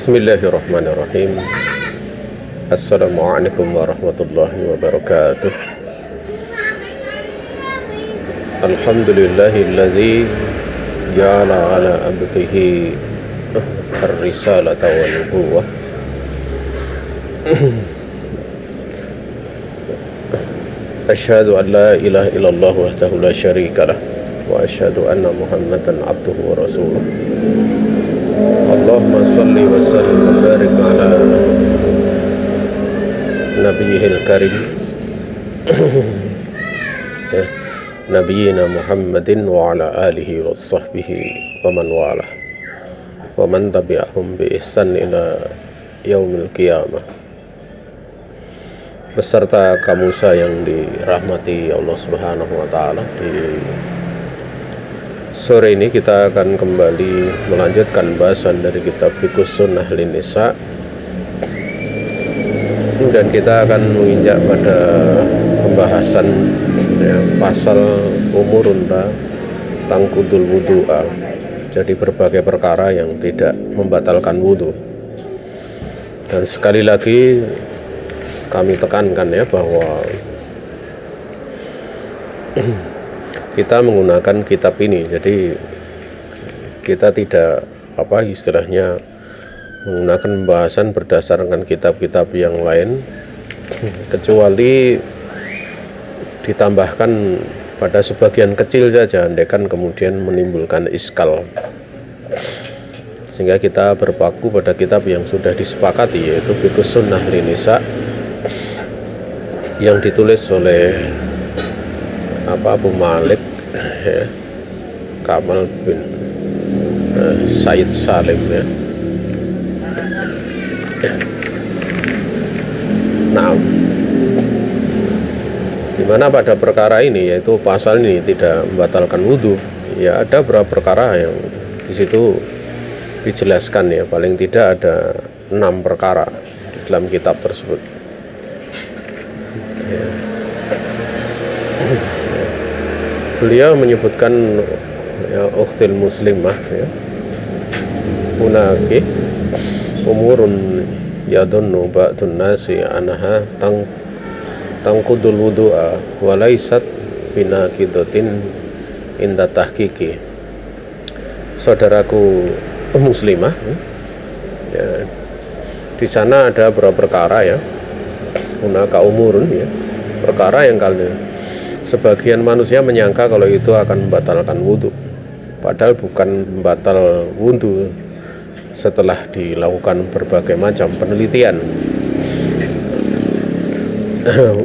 Bismillahirrahmanirrahim. Assalamualaikum warahmatullahi wabarakatuh. Alhamdulillahilladzi ja'ala ala abdihi ar-risalata wa nubuwah. Asyhadu an la ilaha illallah wahdahu la syarika lah wa asyhadu anna Muhammadan abduhu wa rasuluh. Allahumma salli wa sallim wa barik ala nabiyil karim nabiyina Muhammadin wa ala alihi wa sahbihi wa man walah wa man tabi'ahum bi ihsan ila yaumil qiyamah. Beserta kamu yang dirahmati Allah Subhanahu wa taala, di sore ini kita akan kembali melanjutkan bahasan dari kitab Fiqhus Sunnah Lin-Nisa, dan kita akan menginjak pada pembahasan pasal umurunda tangkudul wudu'a, jadi berbagai perkara yang tidak membatalkan wudu. Dan sekali lagi kami tekankan bahwa kita menggunakan kitab ini, jadi kita tidak istilahnya menggunakan pembahasan berdasarkan kitab-kitab yang lain, kecuali ditambahkan pada sebagian kecil saja, andaikan kemudian menimbulkan iskal, sehingga kita berpaku pada kitab yang sudah disepakati, yaitu Fiqhus Sunnah Lin-Nisa yang ditulis oleh Abu Malik Kamal bin Said Salim Nah, dimana pada perkara ini, yaitu pasal ini tidak membatalkan wudhu, ada beberapa perkara yang di situ dijelaskan, paling tidak ada 6 perkara di dalam kitab tersebut. Beliau menyebutkan ukhtil muslimah, hunaki umurun yadunnu ba'dun nasi anaha tangkudul wudu'a wa laysat binaqidatin inda tahqiqi. Saudaraku muslimah, di sana ada beberapa perkara, hunaka umurun, perkara yang sebagian manusia menyangka kalau itu akan membatalkan wudhu, padahal bukan membatal wudhu setelah dilakukan berbagai macam penelitian.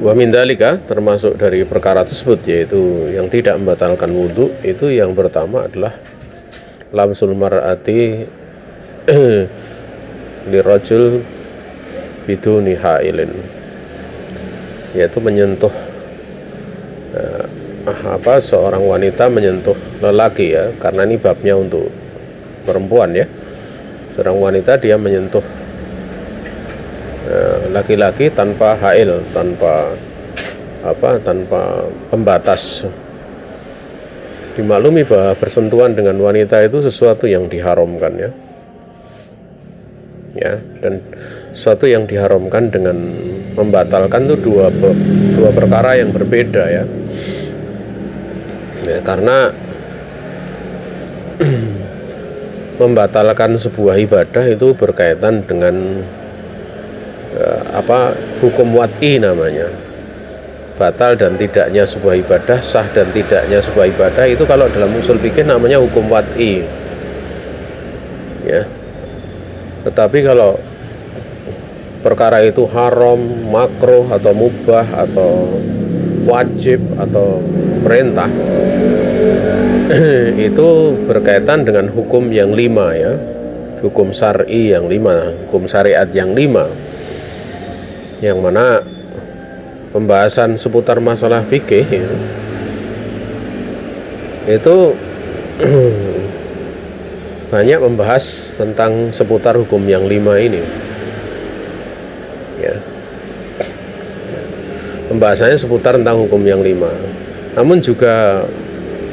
Wa min dzalika, termasuk dari perkara tersebut, yaitu yang tidak membatalkan wudhu, itu yang pertama adalah lamsul mar'ati lirajul biduni hailin, yaitu menyentuh seorang wanita menyentuh lelaki, karena ini babnya untuk perempuan, seorang wanita dia menyentuh laki-laki tanpa hail, tanpa pembatas. Dimaklumi bahwa bersentuhan dengan wanita itu sesuatu yang diharamkan, dan sesuatu yang diharamkan dengan membatalkan itu dua perkara yang berbeda, karena membatalkan sebuah ibadah itu berkaitan dengan hukum wad'i namanya. Batal dan tidaknya sebuah ibadah, sah dan tidaknya sebuah ibadah, itu kalau dalam usul fikih namanya hukum wad'i, Tetapi kalau perkara itu haram, makruh, atau mubah, atau wajib, atau perintah, itu berkaitan dengan hukum yang 5, hukum syar'i yang 5, hukum syariat yang 5, yang mana pembahasan seputar masalah fikih itu banyak membahas tentang seputar hukum yang 5 ini, pembahasannya seputar tentang hukum yang 5. Namun juga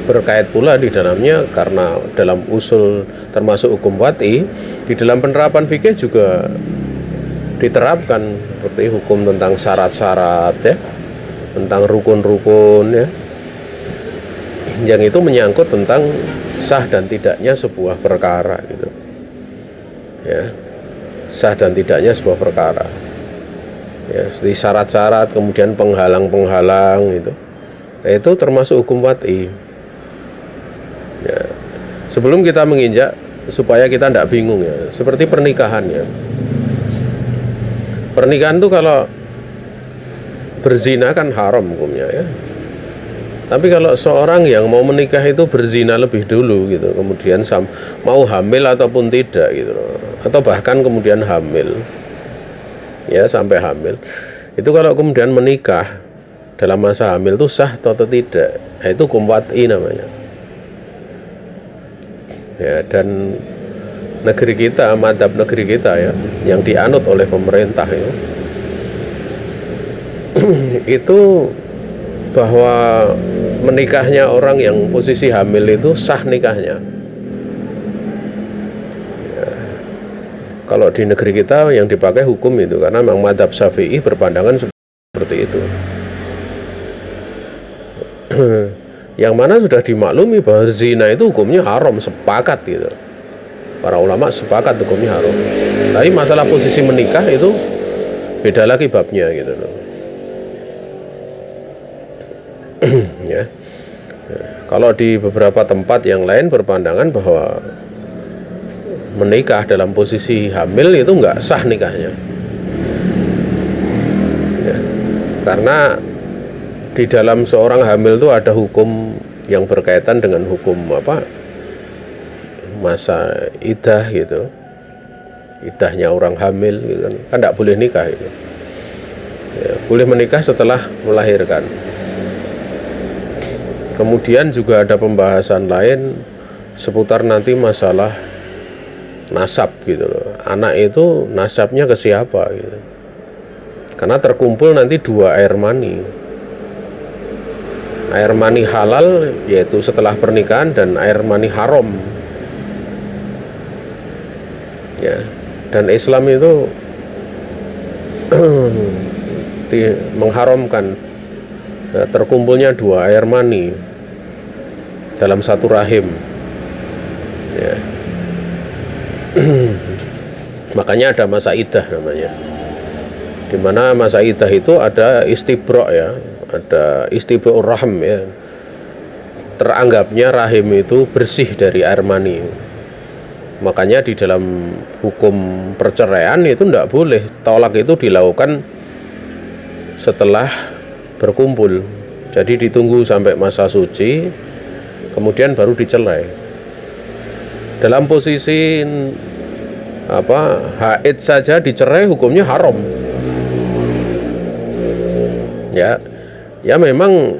berkait pula di dalamnya, karena dalam usul termasuk hukum wat'i, di dalam penerapan fikih juga diterapkan seperti hukum tentang syarat-syarat ya, tentang rukun-rukun ya, yang itu menyangkut tentang sah dan tidaknya sebuah perkara gitu ya, sah dan tidaknya sebuah perkara ya, seperti syarat-syarat, kemudian penghalang-penghalang gitu. Nah, itu termasuk hukum wat'i ya. Sebelum kita menginjak, supaya kita tidak bingung ya, seperti pernikahan ya. Pernikahan itu kalau berzina kan haram hukumnya ya. Tapi kalau seorang yang mau menikah itu berzina lebih dulu gitu, kemudian mau hamil ataupun tidak gitu, atau bahkan kemudian hamil ya, sampai hamil, itu kalau kemudian menikah dalam masa hamil itu sah atau tidak, nah, itu hukum wat'i namanya ya. Dan negeri kita, madhab negeri kita ya, yang dianut oleh pemerintah ya, itu bahwa menikahnya orang yang posisi hamil itu sah nikahnya ya. Kalau di negeri kita yang dipakai hukum itu, karena memang madhab Syafi'i berpandangan seperti itu. Yang mana sudah dimaklumi bahwa zina itu hukumnya haram, sepakat gitu. Para ulama sepakat hukumnya haram. Tapi masalah posisi menikah itu beda lagi babnya gitu loh. Ya. Kalau di beberapa tempat yang lain berpandangan bahwa menikah dalam posisi hamil itu nggak sah nikahnya ya. Karena di dalam seorang hamil itu ada hukum yang berkaitan dengan hukum masa iddah gitu, iddahnya orang hamil gitu kan tidak boleh nikah gitu ya, boleh menikah setelah melahirkan. Kemudian juga ada pembahasan lain seputar nanti masalah nasab gitu loh, anak itu nasabnya ke siapa gitu, karena terkumpul nanti dua air mani halal yaitu setelah pernikahan, dan air mani haram ya. Dan Islam itu mengharamkan ya, terkumpulnya dua air mani dalam satu rahim ya. Makanya ada masa iddah namanya, dimana masa iddah itu ada istibra ya, ada istibra'ur rahim ya, teranggapnya rahim itu bersih dari air mani. Makanya di dalam hukum perceraian itu tidak boleh tolak itu dilakukan setelah berkumpul. Jadi ditunggu sampai masa suci, kemudian baru dicerai. Dalam posisi haid saja dicerai hukumnya haram ya. Ya memang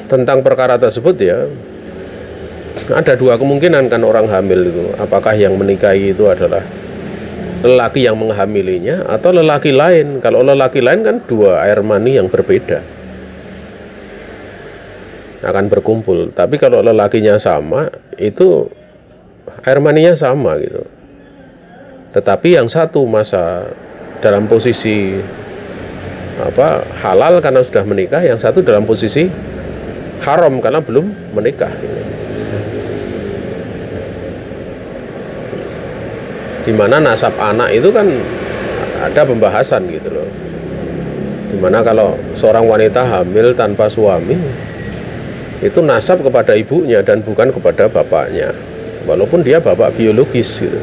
tentang perkara tersebut ya, ada dua kemungkinan kan orang hamil itu, apakah yang menikahi itu adalah lelaki yang menghamilinya atau lelaki lain. Kalau lelaki lain kan dua air mani yang berbeda akan berkumpul. Tapi kalau lelakinya sama, itu air maninya sama gitu, tetapi yang satu masa dalam posisi halal karena sudah menikah, yang satu dalam posisi haram karena belum menikah gitu. Dimana nasab anak itu kan ada pembahasan gitu loh, dimana kalau seorang wanita hamil tanpa suami itu nasab kepada ibunya dan bukan kepada bapaknya, walaupun dia bapak biologis gitu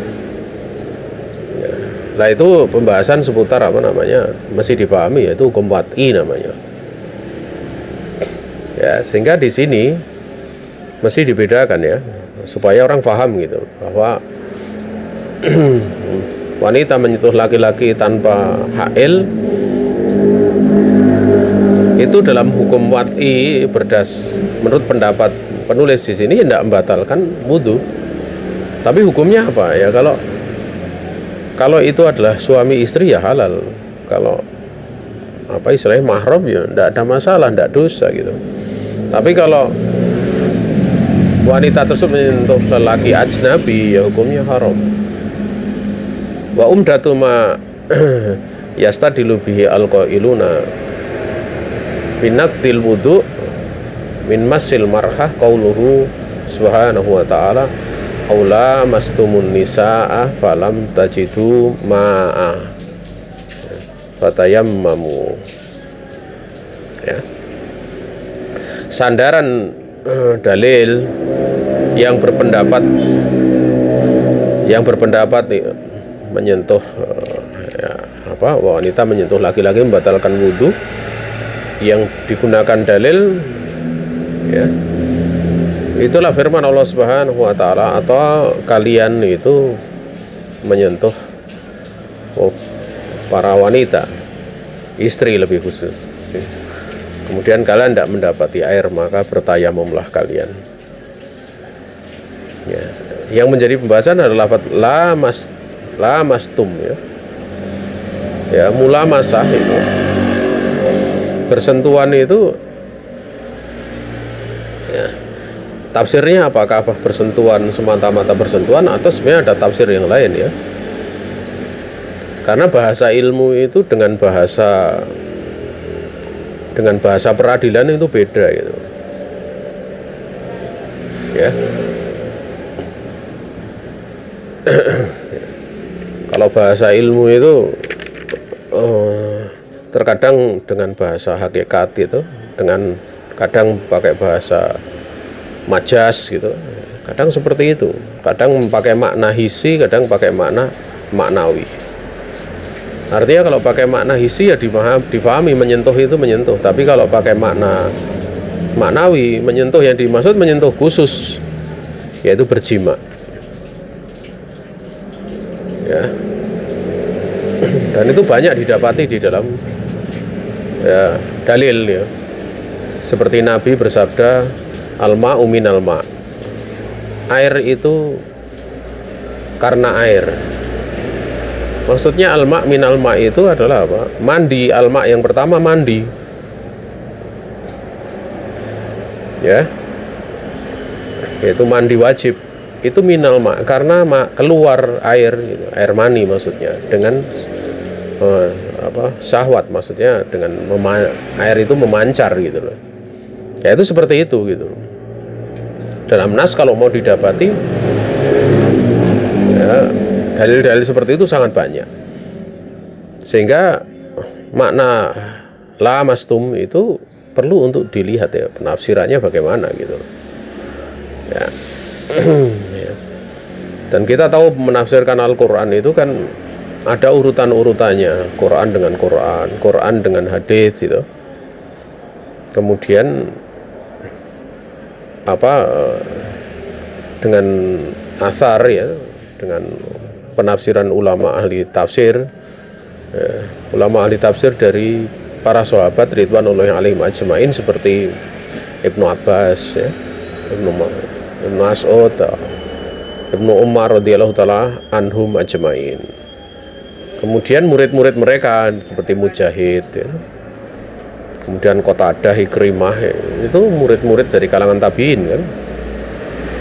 ya. Nah itu pembahasan seputar mesti dipahami, yaitu hukum wat'i namanya ya. Sehingga di sini mesti dibedakan ya, supaya orang paham gitu bahwa wanita menyentuh laki-laki tanpa hail itu dalam hukum wat'i menurut pendapat penulis di sini tidak membatalkan wudu. Tapi hukumnya apa ya? Kalau itu adalah suami istri ya halal. Kalau istilahnya mahram ya tidak ada masalah, tidak dosa gitu. Tapi kalau wanita tersebut menyentuh lelaki ajnabi, ya hukumnya haram. Wa umdatu ma yastadilu bihi alqailuna binaqdil wudu min masil marhah qauluhu subhanahu wa ta'ala aula mastumun nisaa falam tajidu ma'a fatayammamu, ya. Sandaran dalil yang berpendapat menyentuh wanita menyentuh laki-laki membatalkan wudhu, yang digunakan dalil, ya, itulah firman Allah Subhanahu wa ta'ala, atau kalian itu menyentuh para wanita, istri lebih khusus, kemudian kalian tidak mendapati air, maka bertayamumlah kalian, ya. Yang menjadi pembahasan adalah la mastum, ya, mula masah itu bersentuhan itu, ya, tafsirnya apakah bersentuhan semata-mata bersentuhan atau sebenarnya ada tafsir yang lain, ya. Karena bahasa ilmu itu dengan bahasa peradilan itu beda, gitu, ya. Kalau bahasa ilmu itu terkadang dengan bahasa hakikat itu, dengan kadang pakai bahasa majas gitu, kadang seperti itu, kadang pakai makna hisi, kadang pakai makna maknawi. Artinya kalau pakai makna hisi ya difahami menyentuh itu menyentuh, tapi kalau pakai makna maknawi, menyentuh yang dimaksud menyentuh khusus, yaitu berjima, ya. Dan itu banyak didapati di dalam, ya, dalil, ya. Seperti Nabi bersabda, al-ma'u minal ma', air itu karena air. Maksudnya al-ma' minal ma' itu adalah apa? Mandi. Al-ma' yang pertama mandi, ya, yaitu mandi wajib. Itu minal ma', karena keluar air, gitu, air mani maksudnya, dengan syahwat, maksudnya dengan air itu memancar, gitu loh. Ya itu seperti itu, gitu. Dalam nas kalau mau didapati, ya, dalil-dalil seperti itu sangat banyak, sehingga makna la mastum itu perlu untuk dilihat, ya, penafsirannya bagaimana, gitu, ya. Ya. Dan kita tahu menafsirkan Al-Quran itu kan ada urutan-urutannya, Quran dengan Quran, Quran dengan hadis, gitu. Kemudian dengan asar, ya, dengan penafsiran ulama ahli tafsir, ya, ulama ahli tafsir dari para sahabat ridwanullahi alaihim ajmain, seperti Ibnu Abbas, ya, Ibnu Mas'ud, Ibnu Umar radhiyallahu taala anhum ajmain. Kemudian murid-murid mereka seperti Mujahid, ya. Kemudian Qatadah, Ikrimah, ya, itu murid-murid dari kalangan tabi'in, kan.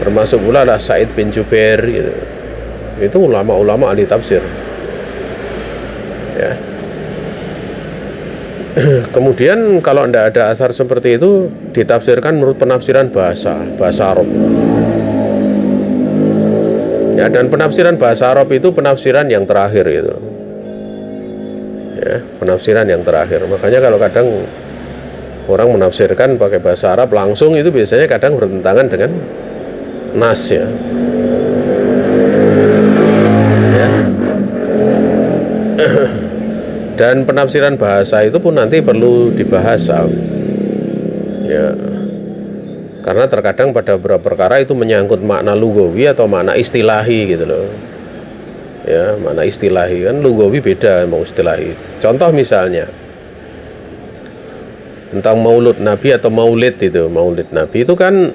Termasuk pula ada Sa'id bin Jubair, gitu. Itu ulama-ulama ahli tafsir, ya. Kemudian kalau tidak ada asar seperti itu, ditafsirkan menurut penafsiran bahasa Arab, ya. Dan penafsiran bahasa Arab itu penafsiran yang terakhir, gitu, ya, penafsiran yang terakhir. Makanya kalau kadang orang menafsirkan pakai bahasa Arab langsung, itu biasanya kadang bertentangan dengan nas, ya. Dan penafsiran bahasa itu pun nanti perlu dibahas, ya, karena terkadang pada beberapa perkara itu menyangkut makna lugawi atau makna istilahi, gitu loh, ya. Makna istilahi kan lugawi beda mau istilahi. Contoh misalnya tentang maulud Nabi atau maulid Nabi itu kan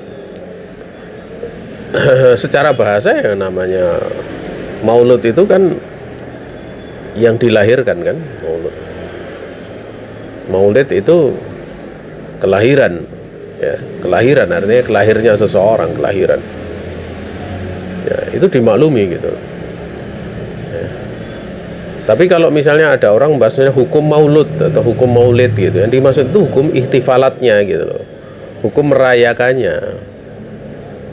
secara bahasa, ya, namanya maulud itu kan yang dilahirkan, kan, maulud itu kelahiran, Ya, kelahiran artinya kelahirnya seseorang, kelahiran. Ya, itu dimaklumi gitu. Ya. Tapi kalau misalnya ada orang bahasanya hukum maulud atau hukum maulid gitu, yang dimaksud itu hukum ihtifalatnya gitu loh, hukum merayakannya.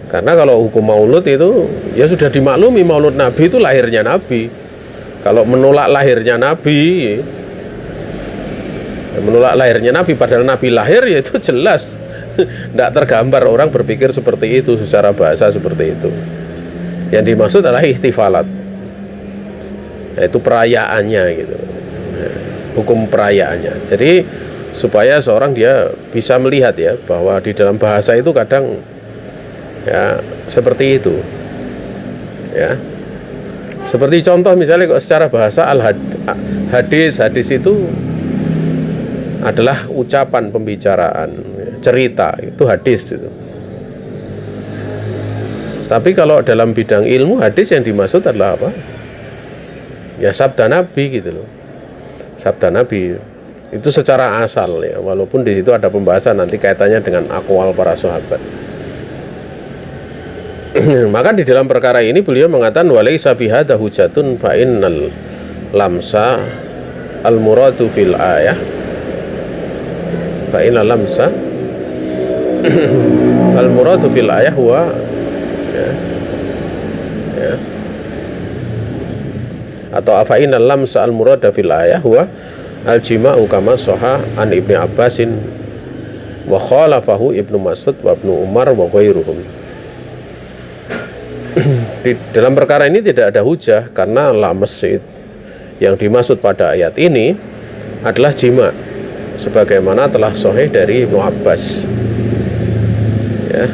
Karena kalau hukum maulud itu ya sudah dimaklumi, maulud Nabi itu lahirnya Nabi. Kalau menolak lahirnya Nabi, ya menolak lahirnya Nabi padahal Nabi lahir, ya itu jelas tidak tergambar orang berpikir seperti itu, secara bahasa seperti itu. Yang dimaksud adalah ihtifalat, yaitu perayaannya gitu, hukum perayaannya. Jadi supaya seorang dia bisa melihat ya bahwa di dalam bahasa itu kadang ya seperti itu ya. Seperti contoh misalnya kok secara bahasa hadis itu adalah ucapan, pembicaraan, cerita, itu hadis itu. Tapi kalau dalam bidang ilmu, hadis yang dimaksud adalah apa? Ya sabda Nabi gitu loh. Sabda Nabi itu secara asal ya, walaupun di situ ada pembahasan nanti kaitannya dengan aqwal para sahabat. Maka di dalam perkara ini beliau mengatakan walaisa fi hadza hujatun fa innal lamsa al muradu fil ayah fa innal lamsa al muradu fil ayah huwa ya. Atau afa innal lamsa al murada fil ayah huwa al jima'u kama sahha an Ibnu Abbasin wa khalafahu Ibnu Mas'ud wa Ibnu Umar wa ghairuhum. Di dalam perkara ini tidak ada hujah karena lamas yang dimaksud pada ayat ini adalah jima, sebagaimana telah sahih dari Ibnu Abbas ya.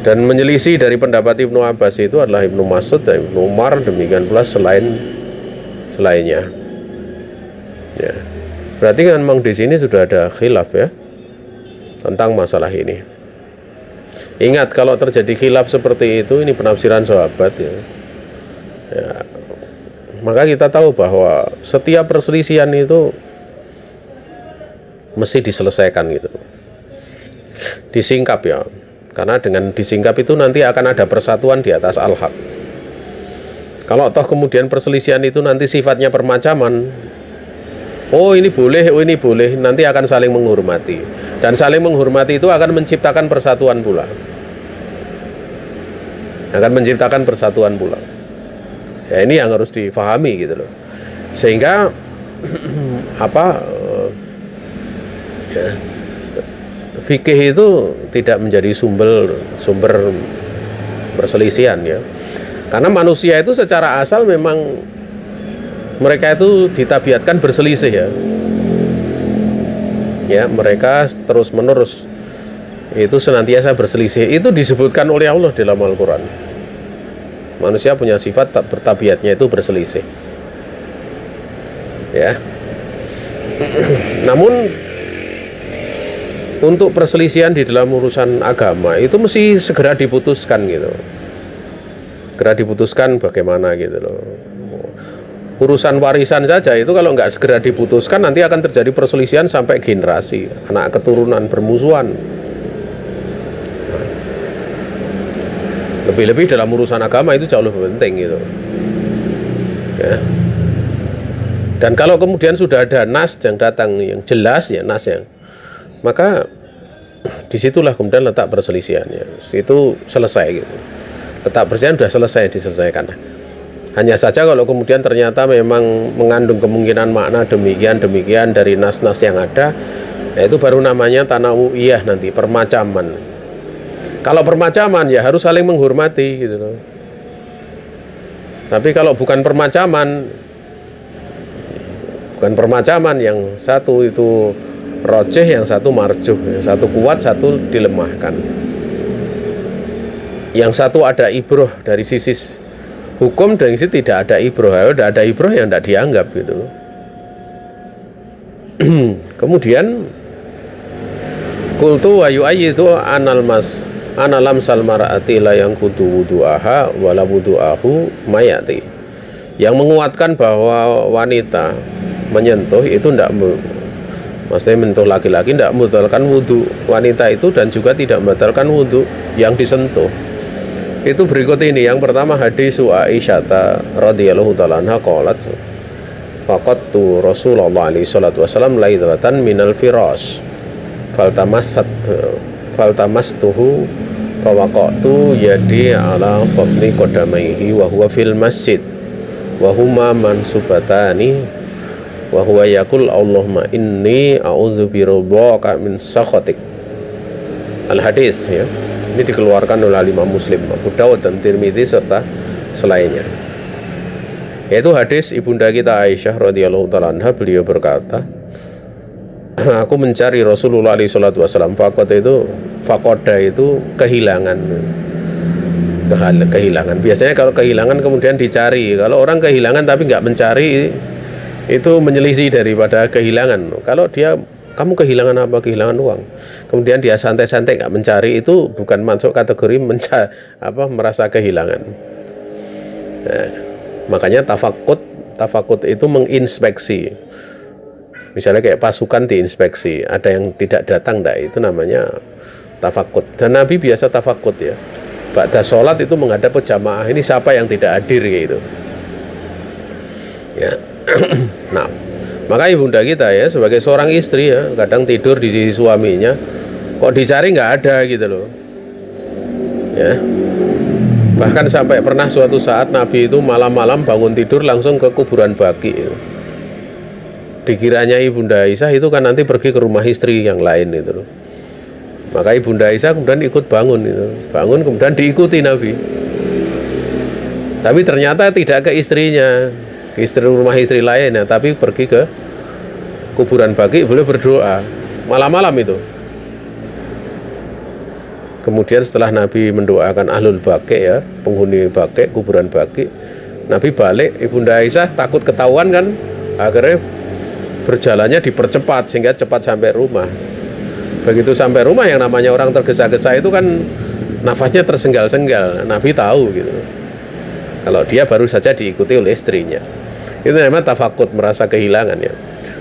Dan menyelisih dari pendapat Ibnu Abbas itu adalah Ibnu Mas'ud dan Ibnu Umar, demikian pula selainnya ya. Berarti kan memang di sini sudah ada khilaf ya tentang masalah ini. Ingat, kalau terjadi khilaf seperti itu, ini penafsiran sahabat ya. Ya, maka kita tahu bahwa setiap perselisihan itu mesti diselesaikan gitu, disingkap ya. Karena dengan disingkap itu nanti akan ada persatuan di atas al-haq. Kalau toh kemudian perselisihan itu nanti sifatnya permacaman, oh ini boleh, oh ini boleh, nanti akan saling menghormati. Dan saling menghormati itu akan menciptakan persatuan pula. Akan menciptakan persatuan pula. Ya, ini yang harus difahami gitu loh. Sehingga ya, fikih itu tidak menjadi sumber perselisihan ya. Karena manusia itu secara asal memang mereka itu ditabiatkan berselisih ya. Ya, mereka terus-menerus itu senantiasa berselisih. Itu disebutkan oleh Allah dalam Al-Quran. Manusia punya sifat bertabiatnya itu berselisih ya. Namun untuk perselisihan di dalam urusan agama itu mesti segera diputuskan gitu. Segera diputuskan bagaimana gitu loh. Urusan warisan saja itu kalau nggak segera diputuskan nanti akan terjadi perselisihan sampai generasi, anak keturunan bermusuhan. Lebih-lebih dalam urusan agama itu jauh lebih penting gitu ya. Dan kalau kemudian sudah ada nas yang datang yang jelas ya, nas yang, maka disitulah kemudian letak perselisihannya, itu selesai gitu. Letak perselisihan sudah selesai, diselesaikan. Hanya saja kalau kemudian ternyata memang mengandung kemungkinan makna demikian dari nas-nas yang ada, ya itu baru namanya tanawu'iyah nanti, permacaman. Kalau permacaman ya harus saling menghormati gitu loh. Tapi kalau bukan permacaman yang satu itu rojeh, yang satu marjuh, yang satu kuat, satu dilemahkan. Yang satu ada ibroh dari sisi hukum, dan sisi tidak ada ibroh. Kalau tidak ada ibroh yang tidak dianggap gitu loh. Kemudian qultu wa yu'ayyidu analam salmara'ati la yang kudu wudu'aha wala wudu'ahu mayati. Yang menguatkan bahwa wanita menyentuh itu Maksudnya menyentuh laki-laki tidak membatalkan wudhu wanita itu, dan juga tidak membatalkan wudhu yang disentuh. Itu berikut ini. Yang pertama, hadis Aisyah radhiyallahu ta'ala anha qalat faqattu Rasulullah alaihi salatu wasallam laidratan minal firas faltamastuhu fawaqatu yadi ala batni qadamaihi wa huwa fil masjid wa huma mansubatani wa huwa yaqul Allahumma inni a'udzu biridhaka min sakhatik. Al hadis, ya. Ini dikeluarkan oleh Imam Muslim, Abu Dawud dan Tirmidzi serta selainnya. Yaitu hadis ibunda kita Aisyah radhiyallahu ta'ala anha, beliau berkata, aku mencari Rasulullah alaihi salatu wasallam. Fakoda itu kehilangan. Biasanya kalau kehilangan kemudian dicari. Kalau orang kehilangan tapi nggak mencari, itu menyelisih daripada kehilangan. Kalau dia, kamu kehilangan apa? Kehilangan uang. Kemudian dia santai-santai nggak mencari, itu bukan masuk kategori merasa kehilangan. Nah, makanya tafakut itu menginspeksi. Misalnya kayak pasukan diinspeksi, ada yang tidak datang, itu namanya tafakut. Dan Nabi biasa tafakut, ya. Ba'da sholat itu menghadap ke jamaah, ini siapa yang tidak hadir gitu. Ya. Nah, maka ibunda kita, ya, sebagai seorang istri, ya, kadang tidur di sisi suaminya, kok dicari nggak ada gitu loh. Ya. Bahkan sampai pernah suatu saat Nabi itu malam-malam bangun tidur langsung ke kuburan Baqi. Dikiranya ibunda Aisyah itu kan nanti pergi ke rumah istri yang lain itu. Maka ibunda Aisyah kemudian ikut bangun itu. Bangun kemudian diikuti Nabi. Tapi ternyata tidak ke istrinya, ke rumah istri lain, ya, tapi pergi ke kuburan Baqi, boleh berdoa malam-malam itu. Kemudian setelah Nabi mendoakan ahlul Baqi, ya, penghuni Baqi, kuburan Baqi, Nabi balik. Ibunda Aisyah takut ketahuan kan, akhirnya berjalannya dipercepat sehingga cepat sampai rumah. Begitu sampai rumah, yang namanya orang tergesa-gesa itu kan nafasnya tersenggal-senggal. Nabi tahu gitu, kalau dia baru saja diikuti oleh istrinya. Itu namanya tafakut, merasa kehilangan, ya.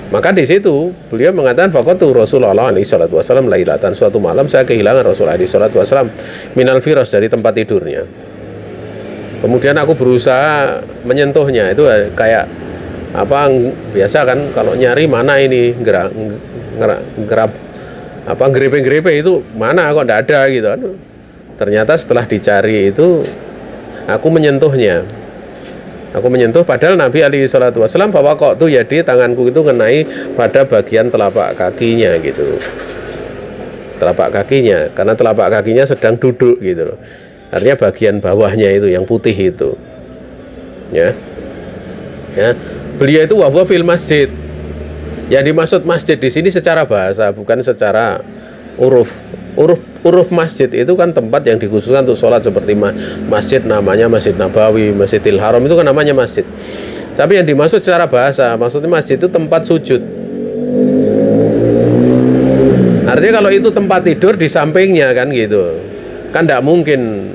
Maka di situ beliau mengatakan faqatu Rasulullah alaihi salatu wasallam lailatan, suatu malam saya kehilangan Rasulullah alaihi salatu wasallam minal firas, dari tempat tidurnya. Kemudian aku berusaha menyentuhnya. Itu kayak biasa kan kalau nyari mana ini grepe itu mana kok enggak ada gitu kan. Ternyata setelah dicari itu aku menyentuhnya. Padahal Nabi alaihi salatu wasallam bahwa kok tuh jadi tanganku itu mengenai pada bagian telapak kakinya gitu. Telapak kakinya, karena telapak kakinya sedang duduk gitu loh. Artinya bagian bawahnya itu yang putih itu. Ya. Beliau itu wahwa fil masjid. Yang dimaksud masjid di sini secara bahasa, bukan secara uruf. Uruf masjid itu kan tempat yang dikhususkan untuk sholat, seperti masjid namanya Masjid Nabawi, Masjidil Haram, itu kan namanya masjid. Tapi yang dimaksud secara bahasa, maksudnya masjid itu tempat sujud. Artinya kalau itu tempat tidur di sampingnya kan gitu. Kan tidak mungkin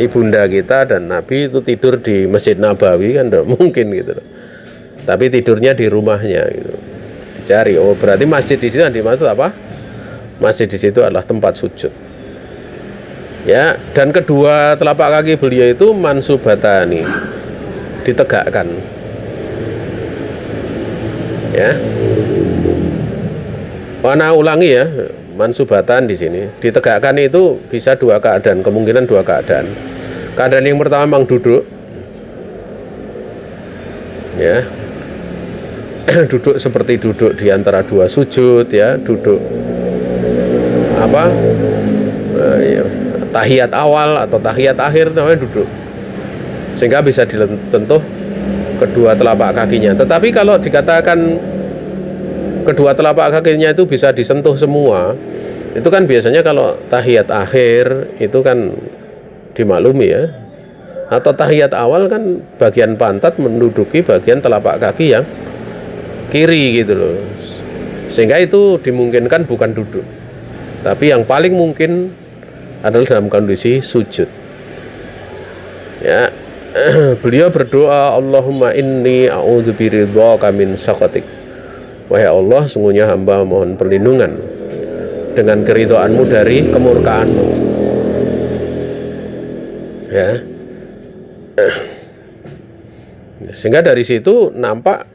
ibunda kita dan Nabi itu tidur di Masjid Nabawi, kan tidak mungkin gitu. Tapi tidurnya di rumahnya gitu. Dicari, oh berarti masjid di sini dimaksud apa? Masjid di situ adalah tempat sujud. Ya, dan kedua telapak kaki beliau itu mansubatani, ditegakkan. Ya. Mana ulangi, ya, mansubatan di sini. Ditegakkan itu bisa dua keadaan, kemungkinan dua keadaan. Keadaan yang pertama memang duduk. Ya. Duduk seperti duduk di antara dua sujud, ya, duduk tahiyat awal atau tahiyat akhir, namanya duduk, sehingga bisa disentuh kedua telapak kakinya. Tetapi kalau dikatakan kedua telapak kakinya itu bisa disentuh semua, itu kan biasanya kalau tahiyat akhir itu kan dimaklumi, ya, atau tahiyat awal kan bagian pantat menduduki bagian telapak kaki yang kiri gitu loh, sehingga itu dimungkinkan bukan duduk, tapi yang paling mungkin adalah dalam kondisi sujud. Ya, beliau berdoa Allahumma inni a'udzu biridhaka min sakhatik. Wahai Allah, sungguhnya hamba mohon perlindungan dengan keridhaanmu dari kemurkaanmu. Ya. Sehingga dari situ nampak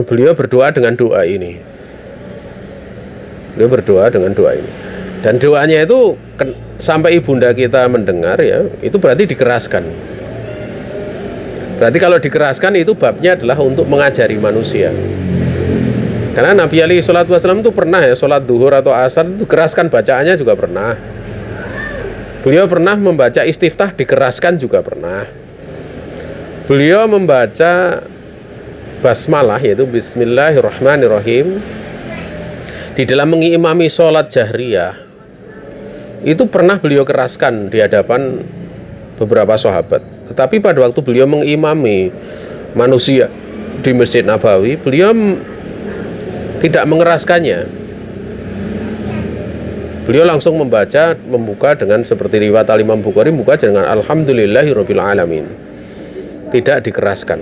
beliau berdoa dengan doa ini. Beliau berdoa dengan doa ini. Dan doanya itu sampai ibunda kita mendengar ya, itu berarti dikeraskan. Berarti kalau dikeraskan itu babnya adalah untuk mengajari manusia. Karena Nabi alaihi salatu wasallam itu pernah ya sholat duhur atau asar itu keraskan bacaannya juga pernah. Beliau pernah membaca istiftah dikeraskan juga pernah. Beliau membaca basmalah yaitu Bismillahirrahmanirrahim di dalam mengimami sholat jahriyah itu pernah beliau keraskan di hadapan beberapa sahabat. Tetapi pada waktu beliau mengimami manusia di Masjid Nabawi, beliau tidak mengeraskannya. Beliau langsung membuka dengan seperti riwayat Imam Bukhari, membuka dengan Alhamdulillahirabbil alamin. Tidak dikeraskan.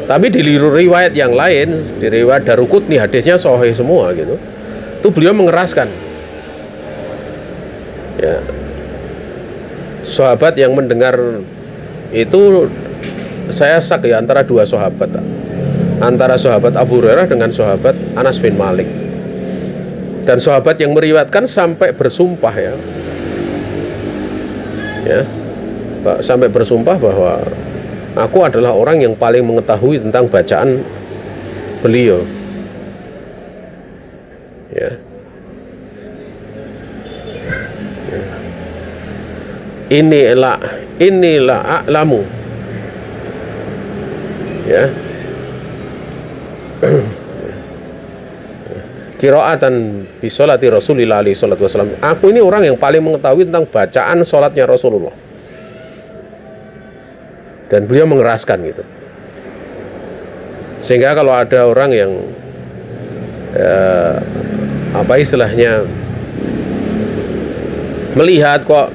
Tapi di riwayat yang lain, di riwayat Daruqutni, hadisnya sahih semua gitu. Itu beliau mengeraskan. Ya. Sahabat yang mendengar itu saya sak ya antara dua sahabat, antara sahabat Abu Hurairah dengan sahabat Anas bin Malik. Dan sahabat yang meriwayatkan sampai bersumpah ya, sampai bersumpah bahwa aku adalah orang yang paling mengetahui tentang bacaan beliau. Ya. Inilah a'lamu. Ya. Qiraatan bi sholati Rasulillah alaihi salatu wasallam. Aku ini orang yang paling mengetahui tentang bacaan sholatnya Rasulullah. Dan beliau mengeraskan gitu. Sehingga kalau ada orang yang apa istilahnya melihat kok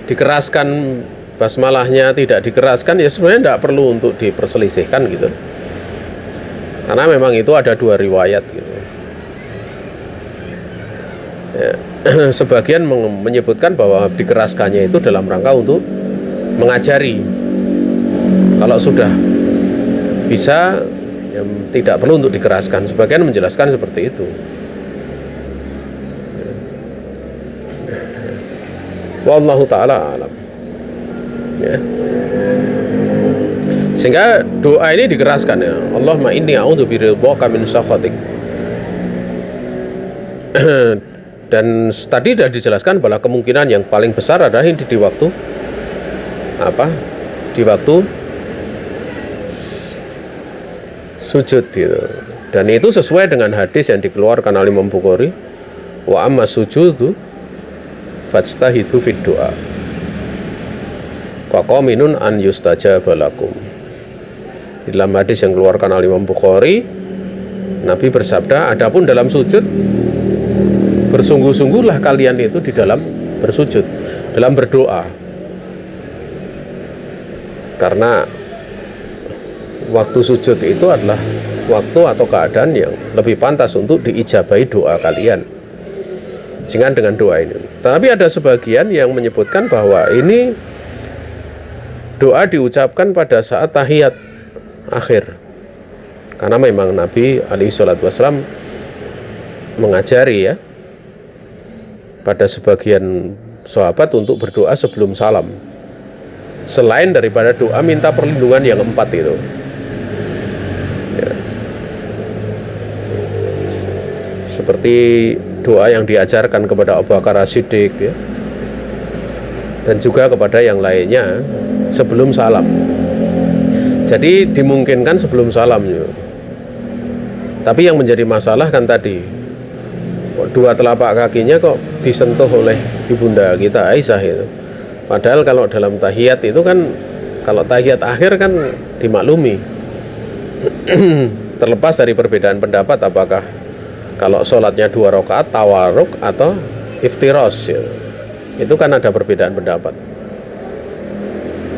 dikeraskan basmalahnya tidak dikeraskan, ya sebenarnya tidak perlu untuk diperselisihkan gitu. Karena memang itu ada dua riwayat gitu. Ya, sebagian menyebutkan bahwa dikeraskannya itu dalam rangka untuk mengajari. Kalau sudah bisa ya, tidak perlu untuk dikeraskan. Sebagian menjelaskan seperti itu. Wallahu ta'ala alam. Ya. Sehingga doa ini dikeraskan ya. Allahumma inni a'udzu biridhaka min sakhatik. Dan tadi sudah dijelaskan bahwa kemungkinan yang paling besar adalah di waktu apa? Di waktu sujud gitu. Dan itu sesuai dengan hadis yang dikeluarkan oleh Imam Bukhari, wa amma sujudu fajtahidu fid du'a faqaminun an yustajaba lakum. Di dalam hadis yang dikeluarkan oleh Imam Bukhari, Nabi bersabda, adapun dalam sujud bersungguh-sungguhlah kalian itu di dalam bersujud, dalam berdoa. Karena waktu sujud itu adalah waktu atau keadaan yang lebih pantas untuk diijabahi doa kalian. Sehingga dengan doa ini. Tapi ada sebagian yang menyebutkan bahwa ini doa diucapkan pada saat tahiyat akhir. Karena memang Nabi alaihi salatu wasallam mengajari ya pada sebagian sahabat untuk berdoa sebelum salam. Selain daripada doa minta perlindungan yang 4 itu. Ya. Seperti doa yang diajarkan kepada Abu Bakar As-Siddiq ya. Dan juga kepada yang lainnya sebelum salam. Jadi dimungkinkan sebelum salam ya. Tapi yang menjadi masalah kan tadi dua telapak kakinya kok disentuh oleh ibunda kita Aisyah itu. Padahal kalau dalam tahiyat itu kan, kalau tahiyat akhir kan dimaklumi. Terlepas dari perbedaan pendapat apakah kalau sholatnya 2 rakaat tawarruk atau iftiros ya. Itu kan ada perbedaan pendapat.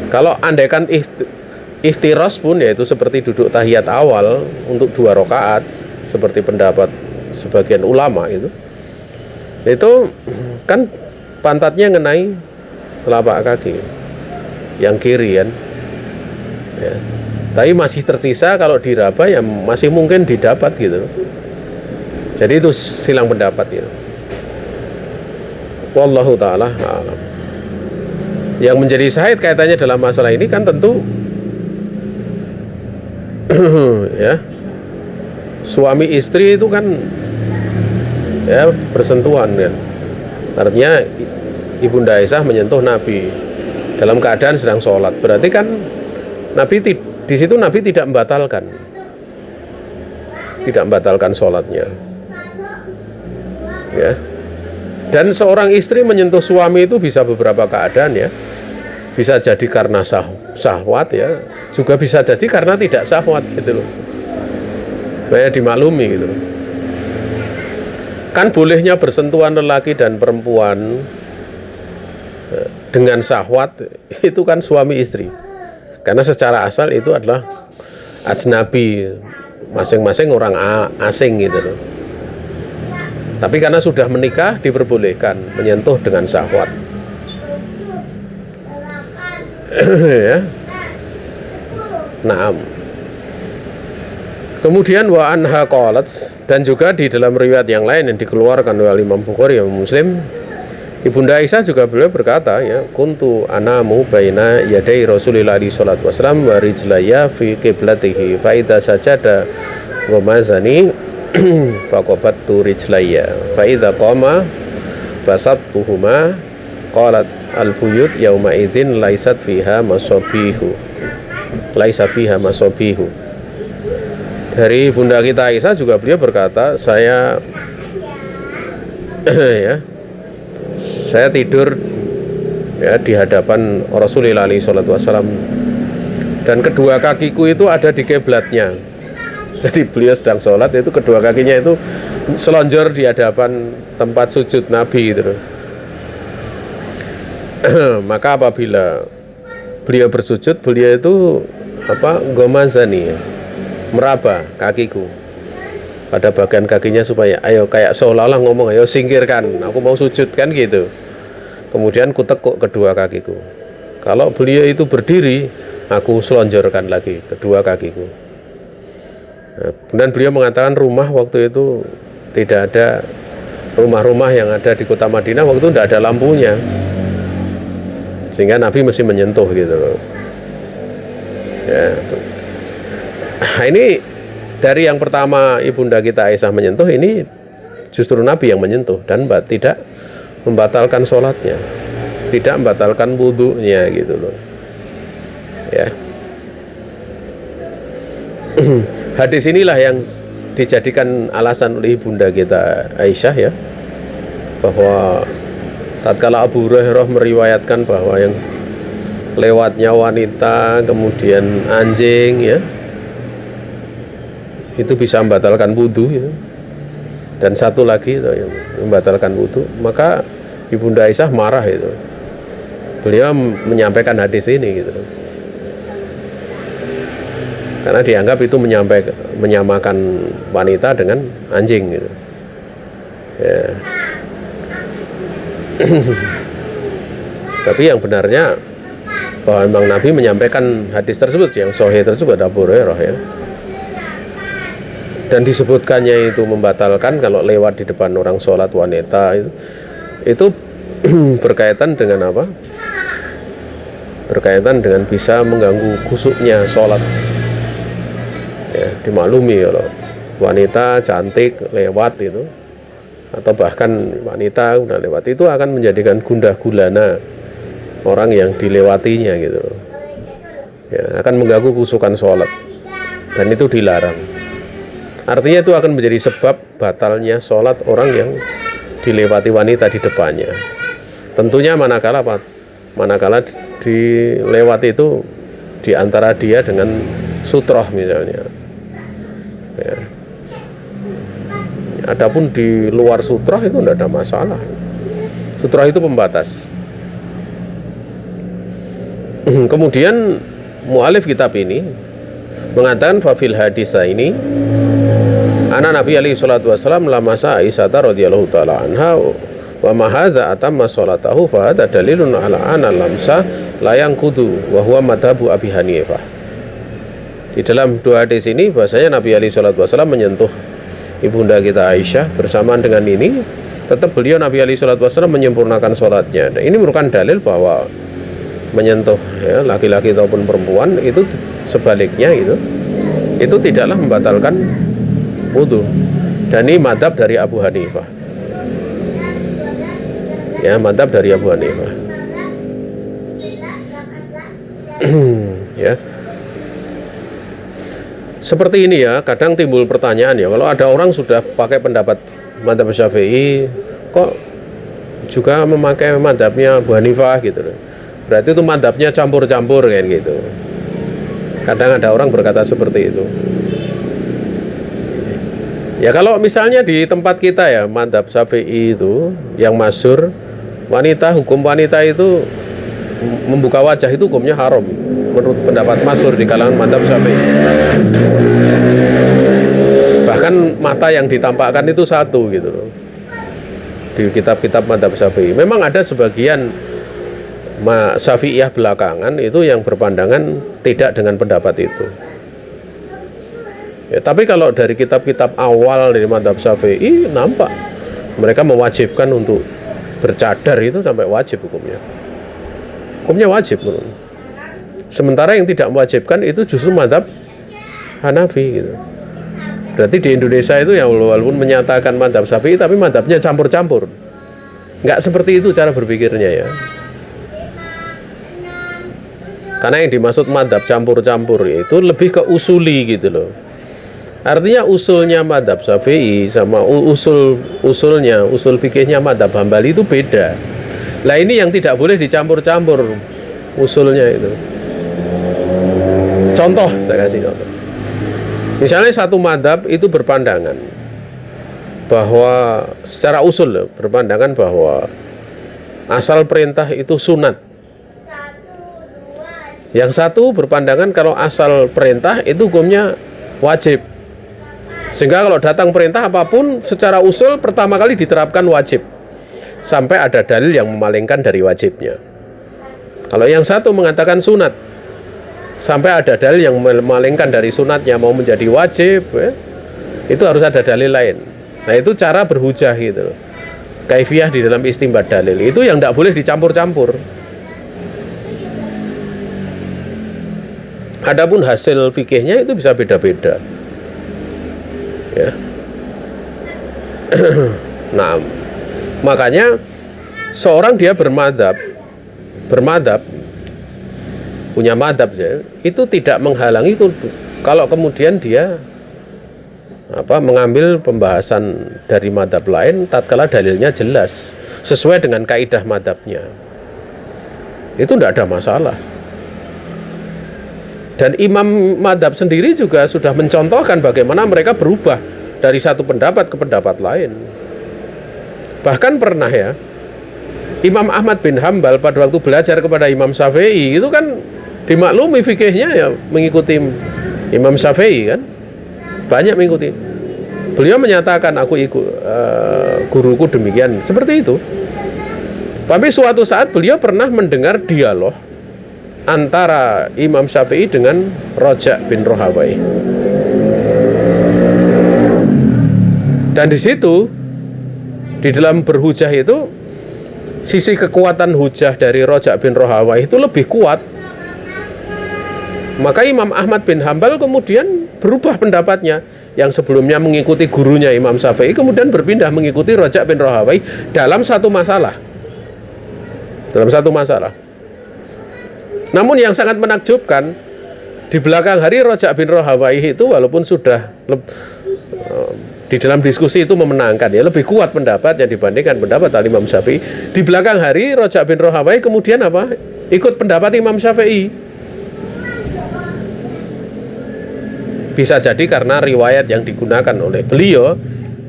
Kalau andaikan iftiros pun yaitu seperti duduk tahiyat awal untuk 2 rakaat seperti pendapat sebagian ulama itu kan pantatnya ngenai telapak kaki yang kiri kan ya. Tapi masih tersisa kalau diraba ya masih mungkin didapat gitu. Jadi itu silang pendapat gitu. Wallahu ta'ala a'lam. Yang menjadi syahid kaitannya dalam masalah ini kan tentu ya, suami istri itu kan ya bersentuhan kan. Artinya Ibunda Aisyah menyentuh Nabi dalam keadaan sedang sholat. Berarti kan Nabi di situ Nabi tidak membatalkan sholatnya. Ya. Dan seorang istri menyentuh suami itu bisa beberapa keadaan ya. Bisa jadi karena syahwat ya, juga bisa jadi karena tidak syahwat gitu loh. Supaya dimaklumi gitu loh. Kan bolehnya bersentuhan lelaki dan perempuan dengan syahwat itu kan suami istri. Karena secara asal itu adalah ajnabi, masing-masing orang asing gitu loh. Tapi karena sudah menikah diperbolehkan menyentuh dengan syahwat. Ya. Naam. Kemudian wa anha qalat, dan juga di dalam riwayat yang lain yang dikeluarkan oleh Imam Bukhari dan Muslim, Ibunda Aisyah juga beliau berkata ya, kuntu anamu baina yaday Rasulillah sallallahu alaihi wasallam wa rijlaya fi qiblatihi fa idza sajada ghamazani faqabattu rijlaya fa idza qama basattuhuma qalat al-buyut yauma idzin laisa fiha masabihu. Dari Bunda kita Aisyah juga beliau berkata, saya ya, saya tidur ya di hadapan Rasulullah SAW dan kedua kakiku itu ada di kiblatnya. Jadi beliau sedang sholat itu kedua kakinya itu selonjor di hadapan tempat sujud Nabi gitu. Maka apabila beliau bersujud, beliau itu gomazani, meraba kakiku pada bagian kakinya supaya ayo kayak seolah-olah ngomong ayo singkirkan, aku mau sujud kan gitu. Kemudian ku tekuk kedua kakiku. Kalau beliau itu berdiri, aku selonjorkan lagi kedua kakiku. Dan beliau mengatakan rumah waktu itu tidak ada, rumah-rumah yang ada di kota Madinah waktu itu tidak ada lampunya, sehingga Nabi mesti menyentuh gitu loh ya. Nah, ini dari yang pertama Ibunda kita Aisyah menyentuh, ini justru Nabi yang menyentuh dan tidak membatalkan sholatnya, tidak membatalkan wudunya gitu loh ya. Hadis inilah yang dijadikan alasan oleh Ibunda kita Aisyah ya, bahwa tatkala Abu Hurairah meriwayatkan bahwa yang lewatnya wanita kemudian anjing ya, itu bisa membatalkan wudu ya. Dan satu lagi itu yang membatalkan wudu, maka Ibunda Aisyah marah itu. Beliau menyampaikan hadis ini gitu. Karena dianggap itu menyamakan wanita dengan anjing gitu. Ya. Tapi yang benarnya bahwa memang Nabi menyampaikan hadis tersebut yang sahih tersebut Abu Hurairah ya. Dan disebutkannya itu membatalkan kalau lewat di depan orang sholat wanita itu berkaitan dengan apa? Berkaitan dengan bisa mengganggu khusyuknya sholat ya. Dimaklumi kalau wanita cantik lewat itu, atau bahkan wanita udah lewat itu akan menjadikan gundah gulana orang yang dilewatinya gitu ya, akan mengganggu khusyukan sholat dan itu dilarang. Artinya itu akan menjadi sebab batalnya sholat orang yang dilewati wanita di depannya. Tentunya manakala dilewati itu di antara dia dengan sutroh misalnya ya. Adapun di luar sutroh itu tidak ada masalah. Sutroh itu pembatas. Kemudian mu'alif kitab ini mengatakan fafil haditha ini anak Nabi alaihi salatu wassalam lamasa Aisyah radhiyallahu ta'ala anha wa ma hadza atamma salatahu fa hadza dalilun ala anna lamsa la yanqudu wa huwa madhabu Abi Hanifah. Di dalam dua hadis ini bahasanya Nabi alaihi salatu wassalam menyentuh ibunda kita Aisyah bersamaan dengan ini, tetap beliau Nabi alaihi salatu wassalam menyempurnakan sholatnya. Dan ini merupakan dalil bahwa menyentuh ya, laki-laki ataupun perempuan itu sebaliknya itu tidaklah membatalkan wudu. Dan ini madhab dari Abu Hanifah. Ya, madhab dari Abu Hanifah. Ya. Seperti ini ya, kadang timbul pertanyaan ya, kalau ada orang sudah pakai pendapat madhab Syafi'i, kok juga memakai madhabnya Abu Hanifah gitu loh. Berarti itu madhabnya campur-campur kan gitu. Kadang ada orang berkata seperti itu. Ya kalau misalnya di tempat kita ya, madhab Syafi'i itu yang masyhur, hukum wanita itu membuka wajah itu hukumnya haram menurut pendapat masyhur di kalangan madhab Syafi'i. Bahkan mata yang ditampakkan itu satu gitu loh di kitab-kitab madhab Syafi'i. Memang ada sebagian Syafi'iyah belakangan itu yang berpandangan tidak dengan pendapat itu ya, tapi kalau dari kitab-kitab awal dari madhab Syafi'i nampak mereka mewajibkan untuk bercadar itu sampai wajib hukumnya wajib. Sementara yang tidak mewajibkan itu justru madhab Hanafi gitu. Berarti di Indonesia itu ya walaupun menyatakan madhab Syafi'i tapi madhabnya campur-campur, nggak seperti itu cara berpikirnya ya. Karena yang dimaksud madhab campur-campur itu lebih ke usuli gitu loh. Artinya usulnya madhab Syafi'i sama usul fikihnya madhab Hambali itu beda. Lah ini yang tidak boleh dicampur-campur usulnya itu. Contoh, saya kasih contoh. Misalnya satu madhab itu berpandangan bahwa secara usul berpandangan bahwa asal perintah itu sunat. Yang satu berpandangan kalau asal perintah itu hukumnya wajib. Sehingga kalau datang perintah apapun secara usul pertama kali diterapkan wajib sampai ada dalil yang memalingkan dari wajibnya. Kalau yang satu mengatakan sunat sampai ada dalil yang memalingkan dari sunatnya mau menjadi wajib ya, itu harus ada dalil lain. Nah itu cara berhujah gitu. Kaifiyah di dalam istinbat dalil itu yang tidak boleh dicampur-campur. Adapun hasil fikihnya itu bisa beda-beda ya. Nah makanya seorang dia bermadhab punya madhab ya, itu tidak menghalangi kalau kemudian dia mengambil pembahasan dari madhab lain tatkala dalilnya jelas sesuai dengan kaidah madhabnya, itu tidak ada masalah. Dan imam madhab sendiri juga sudah mencontohkan bagaimana mereka berubah dari satu pendapat ke pendapat lain. Bahkan pernah ya Imam Ahmad bin Hambal pada waktu belajar kepada Imam Syafi'i itu kan dimaklumi fikihnya ya mengikuti Imam Syafi'i kan, banyak mengikuti. Beliau menyatakan aku ikut guruku demikian, seperti itu. Tapi suatu saat beliau pernah mendengar dialog antara Imam Syafi'i dengan Raja' bin Rahawai. Dan di situ di dalam berhujah itu sisi kekuatan hujah dari Raja' bin Rahawai itu lebih kuat. Maka Imam Ahmad bin Hambal kemudian berubah pendapatnya. Yang sebelumnya mengikuti gurunya Imam Syafi'i kemudian berpindah mengikuti Raja' bin Rahawai dalam satu masalah. Namun yang sangat menakjubkan, di belakang hari Raja' bin Rahawai itu walaupun sudah di dalam diskusi itu memenangkan ya, lebih kuat pendapatnya dibandingkan pendapat Imam Syafi'i. Di belakang hari Raja' bin Rahawai kemudian ikut pendapat Imam Syafi'i. Bisa jadi karena riwayat yang digunakan oleh beliau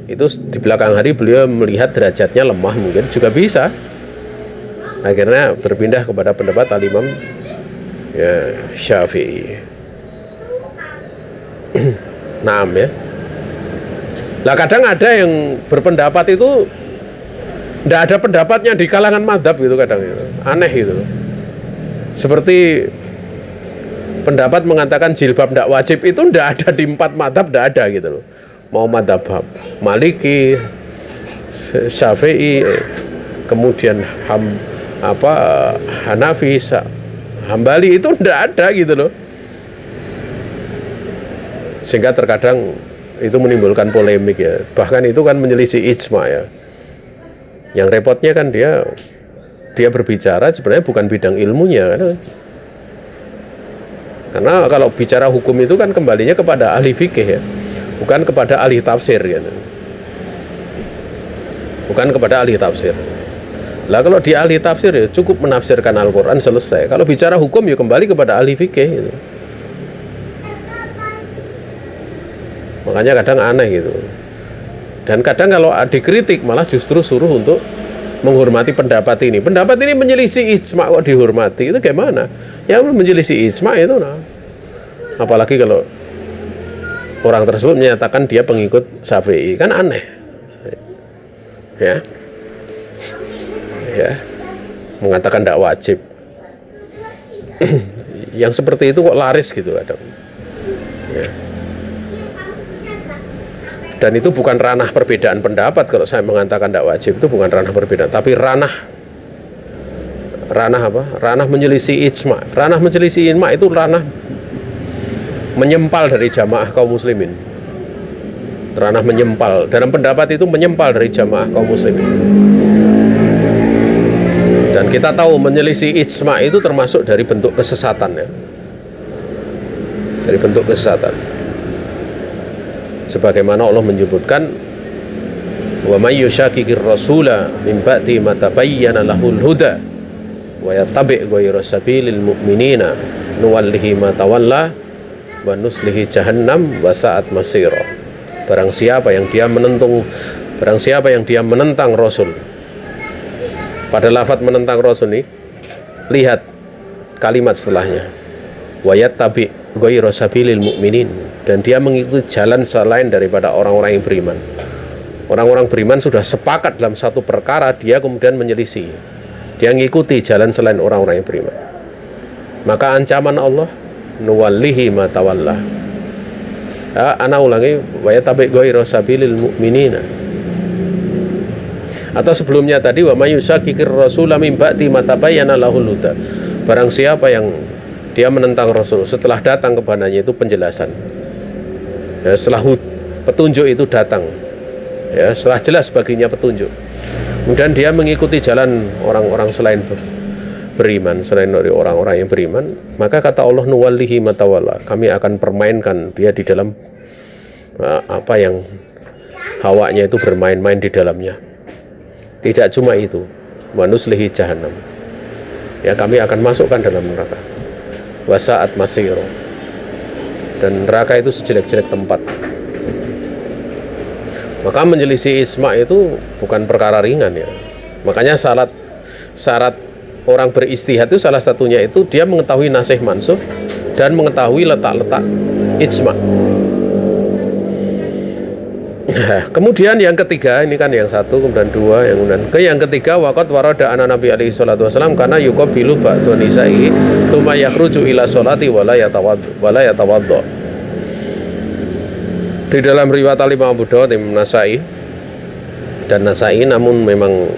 itu di belakang hari beliau melihat derajatnya lemah, mungkin juga bisa. Akhirnya berpindah kepada pendapat Imam ya Syafi'i. Naam ya. Lah kadang ada yang berpendapat itu tidak ada pendapatnya di kalangan madhab gitu kadang itu. Aneh gitu. Seperti pendapat mengatakan jilbab tidak wajib itu tidak ada di 4 madhab, tidak ada gitu loh. Mau madhab Maliki, Syafi'i, kemudian Hanafi, Hambali itu tidak ada gitu loh. Sehingga terkadang itu menimbulkan polemik ya. Bahkan itu kan menyelisih ijma ya. Yang repotnya kan dia berbicara sebenarnya bukan bidang ilmunya kan. Karena kalau bicara hukum itu kan kembalinya kepada ahli fikih ya, bukan kepada ahli tafsir gitu. Bukan kepada ahli tafsir. Lah kalau dia ahli tafsir ya cukup menafsirkan Al-Qur'an selesai. Kalau bicara hukum ya kembali kepada ahli fikih gitu. Makanya kadang aneh gitu. Dan kadang kalau dikritik malah justru suruh untuk menghormati pendapat ini. Pendapat ini menyelisih ijma kok dihormati. Itu gimana? Yang menyelisih ijma itu nah. Apalagi kalau orang tersebut menyatakan dia pengikut Syafi'i, kan aneh. Ya. Ya. Mengatakan tidak wajib. Yang seperti itu kok laris gitu kadang. Ya. Dan itu bukan ranah perbedaan pendapat. Kalau saya mengatakan tidak wajib itu bukan ranah perbedaan, tapi ranah apa? Ranah menyelisih ijma. Ranah menyelisih ijma itu ranah menyempal dari jamaah kaum muslimin. Ranah menyempal. Dalam pendapat itu menyempal dari jamaah kaum muslimin. Dan kita tahu menyelisih ijma itu termasuk dari bentuk kesesatan ya. Dari bentuk kesesatan. Sebagaimana Allah menyebutkan wa may yushaqiqir rasula min ba'di ma tabayyana lahul huda wa yattabi' ghayra sabilil mu'minina nuwallihi ma tawalla wa nuslihi jahannam wa sa'at masira. Barang siapa yang dia menentang Rasul. Pada lafaz menentang Rasul ini lihat kalimat setelahnya. Wa yattabi' ghayra sabilil mu'minin, dan dia mengikuti jalan selain daripada orang-orang yang beriman. Orang-orang beriman sudah sepakat dalam satu perkara, dia kemudian menyelisih. Dia mengikuti jalan selain orang-orang yang beriman. Maka ancaman Allah nuwallihi ma tawalla. Ana ulangi wa yattabi' ghayra sabilil mu'minina. Atau sebelumnya tadi wa may yushaqiqir rasula min ba'di ma tabayyana lahul huda. Barang siapa yang dia menentang Rasul setelah datang kepadanya itu penjelasan ya, setelah petunjuk itu datang ya, setelah jelas baginya petunjuk, kemudian dia mengikuti jalan orang-orang selain beriman, selain dari orang-orang yang beriman, maka kata Allah nuwallihi matawalla, kami akan permainkan dia di dalam apa yang hawanya itu bermain-main di dalamnya. Tidak cuma itu, wa nuslihi jahannam, ya kami akan masukkan dalam neraka. Wasaat masiro, dan neraka itu sejelek-jelek tempat. Maka menyelisih ijma itu bukan perkara ringan ya. Makanya syarat orang beristihad itu salah satunya itu dia mengetahui nasih mansukh dan mengetahui letak-letak ijma. Nah, kemudian yang ketiga, ini kan yang satu, kemudian dua, yang ketiga waqad warada ana Nabi alaihi salatu wasallam karena yuqabilu ba'du nisa'i tsumma yakhruju ila sholati wala yatawaddo. Di dalam riwayat Imam Abu Dawud, Imam Nasai dan Nasai, namun memang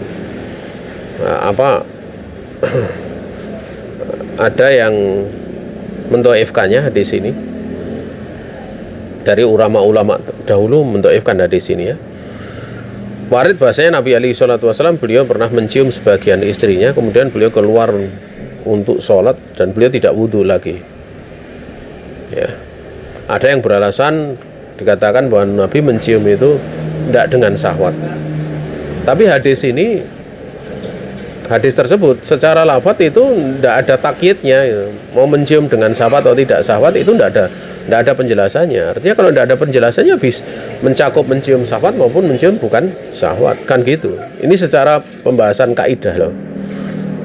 ada yang mendhaifkannya di sini. Dari ulama-ulama dahulu mendhaifkan hadis ini ya. Warid bahasanya Nabi alaihi salatu wasallam beliau pernah mencium sebagian istrinya, kemudian beliau keluar untuk sholat dan beliau tidak wudhu lagi. Ya. Ada yang beralasan dikatakan bahwa Nabi mencium itu tidak dengan syahwat. Tapi hadis tersebut secara lafaz itu tidak ada takyidnya ya. Mau mencium dengan syahwat atau tidak syahwat itu tidak ada penjelasannya. Artinya kalau tidak ada penjelasannya bisa mencakup mencium syahwat maupun mencium bukan syahwat, kan gitu. Ini secara pembahasan kaidah loh.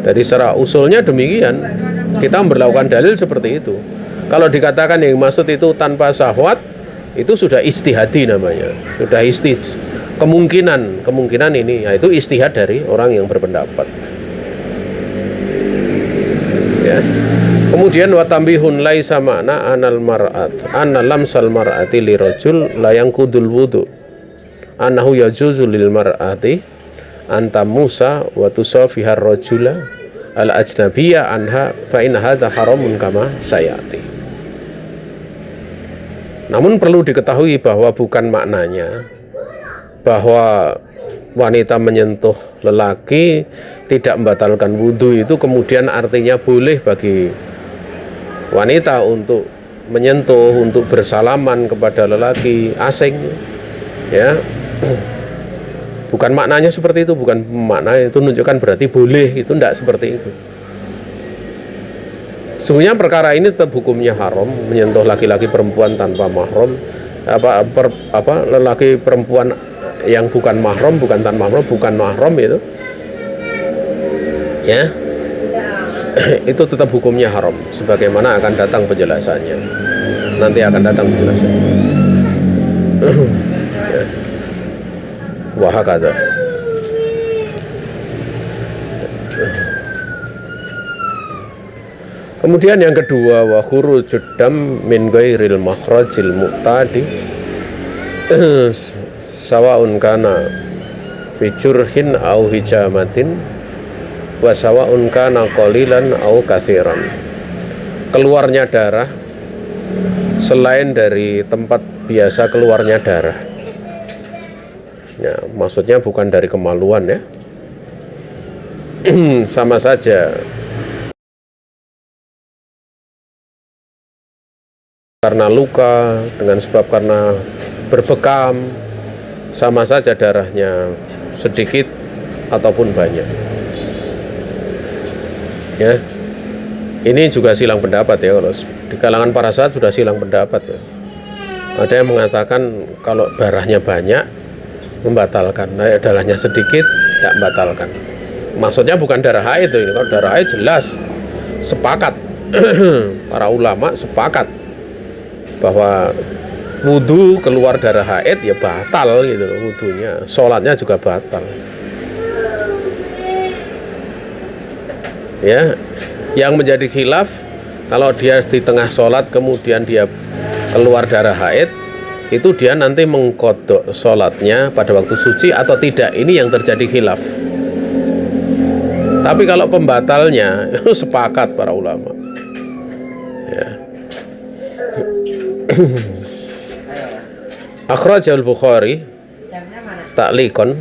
Dari secara usulnya demikian. Kita memperlakukan dalil seperti itu. Kalau dikatakan yang maksud itu tanpa syahwat, itu sudah istihadi namanya. Sudah kemungkinan ini, yaitu istihad dari orang yang berpendapat. Ya. Kemudian watambihun laisa makna anal mar'at lamsal mar'ati lirajul la yanqudul wudu annahu yajuzu lil mar'ati anta Musa wa tusafihar rajula al ajnabiyya anha fa in hadza haramun kama sayati. Namun perlu diketahui bahwa bukan maknanya bahwa wanita menyentuh lelaki tidak membatalkan wudhu itu kemudian artinya boleh bagi wanita untuk menyentuh, untuk bersalaman kepada lelaki asing, ya. Bukan maknanya seperti itu, bukan makna itu menunjukkan berarti boleh, itu tidak seperti itu. Sebenarnya perkara ini tetap hukumnya haram, menyentuh laki-laki perempuan tanpa mahram, lelaki perempuan yang bukan mahram, bukan tanpa mahram, bukan mahram itu, ya. Itu tetap hukumnya haram, sebagaimana akan datang penjelasannya. Nanti akan datang penjelasannya. Ya. Wahakata. Kemudian yang kedua, wa khurujud dam min ghairil makhrajil mu'tadi sawaun kana bi jurhin au hijamatin wa sawaun kana qalilan au katsiran. Keluarnya darah selain dari tempat biasa keluarnya darah. Ya, maksudnya bukan dari kemaluan, ya. Sama saja karena luka, dengan sebab karena berbekam, sama saja darahnya sedikit ataupun banyak. Ya, ini juga silang pendapat, ya. Kalau di kalangan para sahabat sudah silang pendapat, ya. Ada yang mengatakan kalau darahnya banyak membatalkan, darahnya sedikit tidak membatalkan. Maksudnya bukan darah haid ini. Kalau darah haid jelas sepakat para ulama sepakat bahwa wudhu keluar darah haid ya batal gitu loh wudhunya, sholatnya juga batal. Ya, yang menjadi khilaf kalau dia di tengah sholat kemudian dia keluar darah haid, itu dia nanti mengkodok sholatnya pada waktu suci atau tidak. Ini yang terjadi khilaf. Tapi kalau pembatalnya itu sepakat para ulama, ya. Akhrajal Bukhari ta'liqan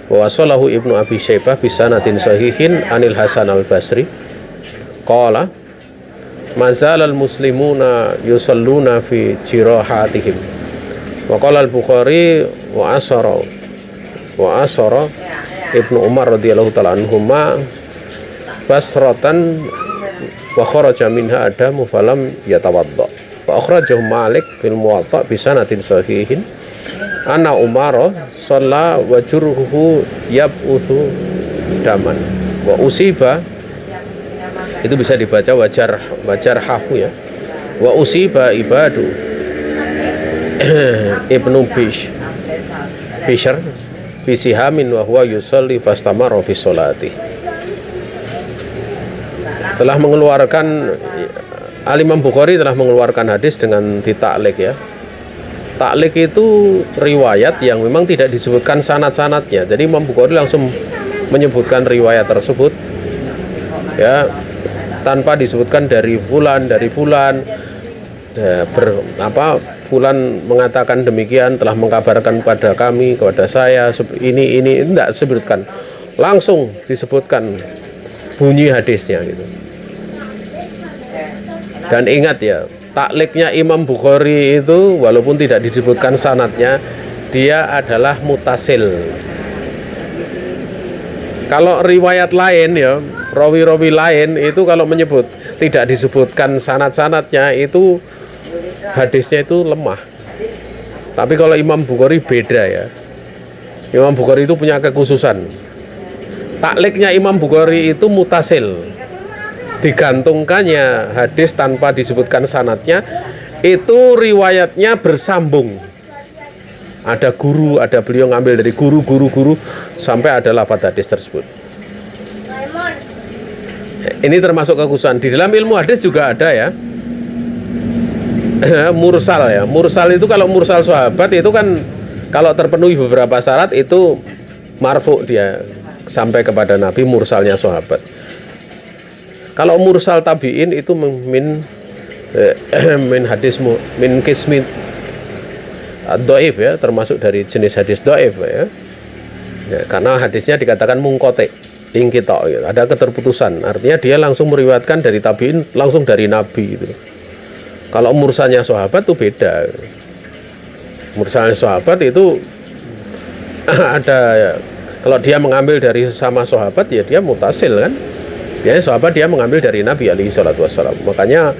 wa wasalahu Ibnu Abi Syaibah bisanatin sahihin anil Hasan al-Basri qala mazalal muslimuna yusalluna fi jirahatihim wa qala al-Bukhari wa asara Ibnu Umar radhiyallahu ta'ala anhuma basratan wa kharaja minha adamu falam yatawadda wa akhrajahu Malik fil Muwatta bi sanatin sahihin anna Umar shalla wa jurhuhu yab'uthu daman wa usiba, itu bisa dibaca wajar hahu, ya, wa usiba ibadu Ibnu Bishr bisihamin wa huwa yusalli fastamara fi sholati. Telah mengeluarkan Al-Imam Bukhari telah mengeluarkan hadis dengan ditaklik, ya. Taklik itu riwayat yang memang tidak disebutkan sanad-sanadnya. Jadi Imam Bukhari langsung menyebutkan riwayat tersebut, ya, tanpa disebutkan dari fulan, fulan mengatakan demikian, telah mengkabarkan pada kami, kepada saya ini tidak disebutkan, langsung disebutkan bunyi hadisnya gitu. Dan ingat, ya, takliknya Imam Bukhari itu walaupun tidak disebutkan sanadnya, dia adalah mutasil. Kalau riwayat lain, ya, rawi-rawi lain itu kalau menyebut tidak disebutkan sanad-sanadnya, itu hadisnya itu lemah. Tapi kalau Imam Bukhari beda, ya. Imam Bukhari itu punya kekhususan. Takliknya Imam Bukhari itu mutasil. digantungkannya hadis tanpa disebutkan sanadnya, itu riwayatnya bersambung. Ada guru, ada beliau ngambil dari guru sampai ada lafaz hadis tersebut. Ini termasuk kekhususan. Di dalam ilmu hadis juga ada ya. Mursal ya. Mursal itu kalau mursal sahabat itu kan kalau terpenuhi beberapa syarat itu marfu dia sampai kepada Nabi, mursalnya sahabat. Kalau mursal tabi'in itu min hadis min kismin dhaif ya, termasuk dari jenis hadis dhaif ya. Ya, karena hadisnya dikatakan mungkote, ingkito, ya. Ada keterputusan. Artinya dia langsung meriwayatkan dari tabi'in langsung dari Nabi gitu. Kalau mursalnya sahabat itu beda. Mursalnya sahabat itu ada ya, kalau dia mengambil dari sesama sahabat ya dia mutasil kan. Biasanya sahabat dia mengambil dari Nabi alaihi salatu wassalam. Makanya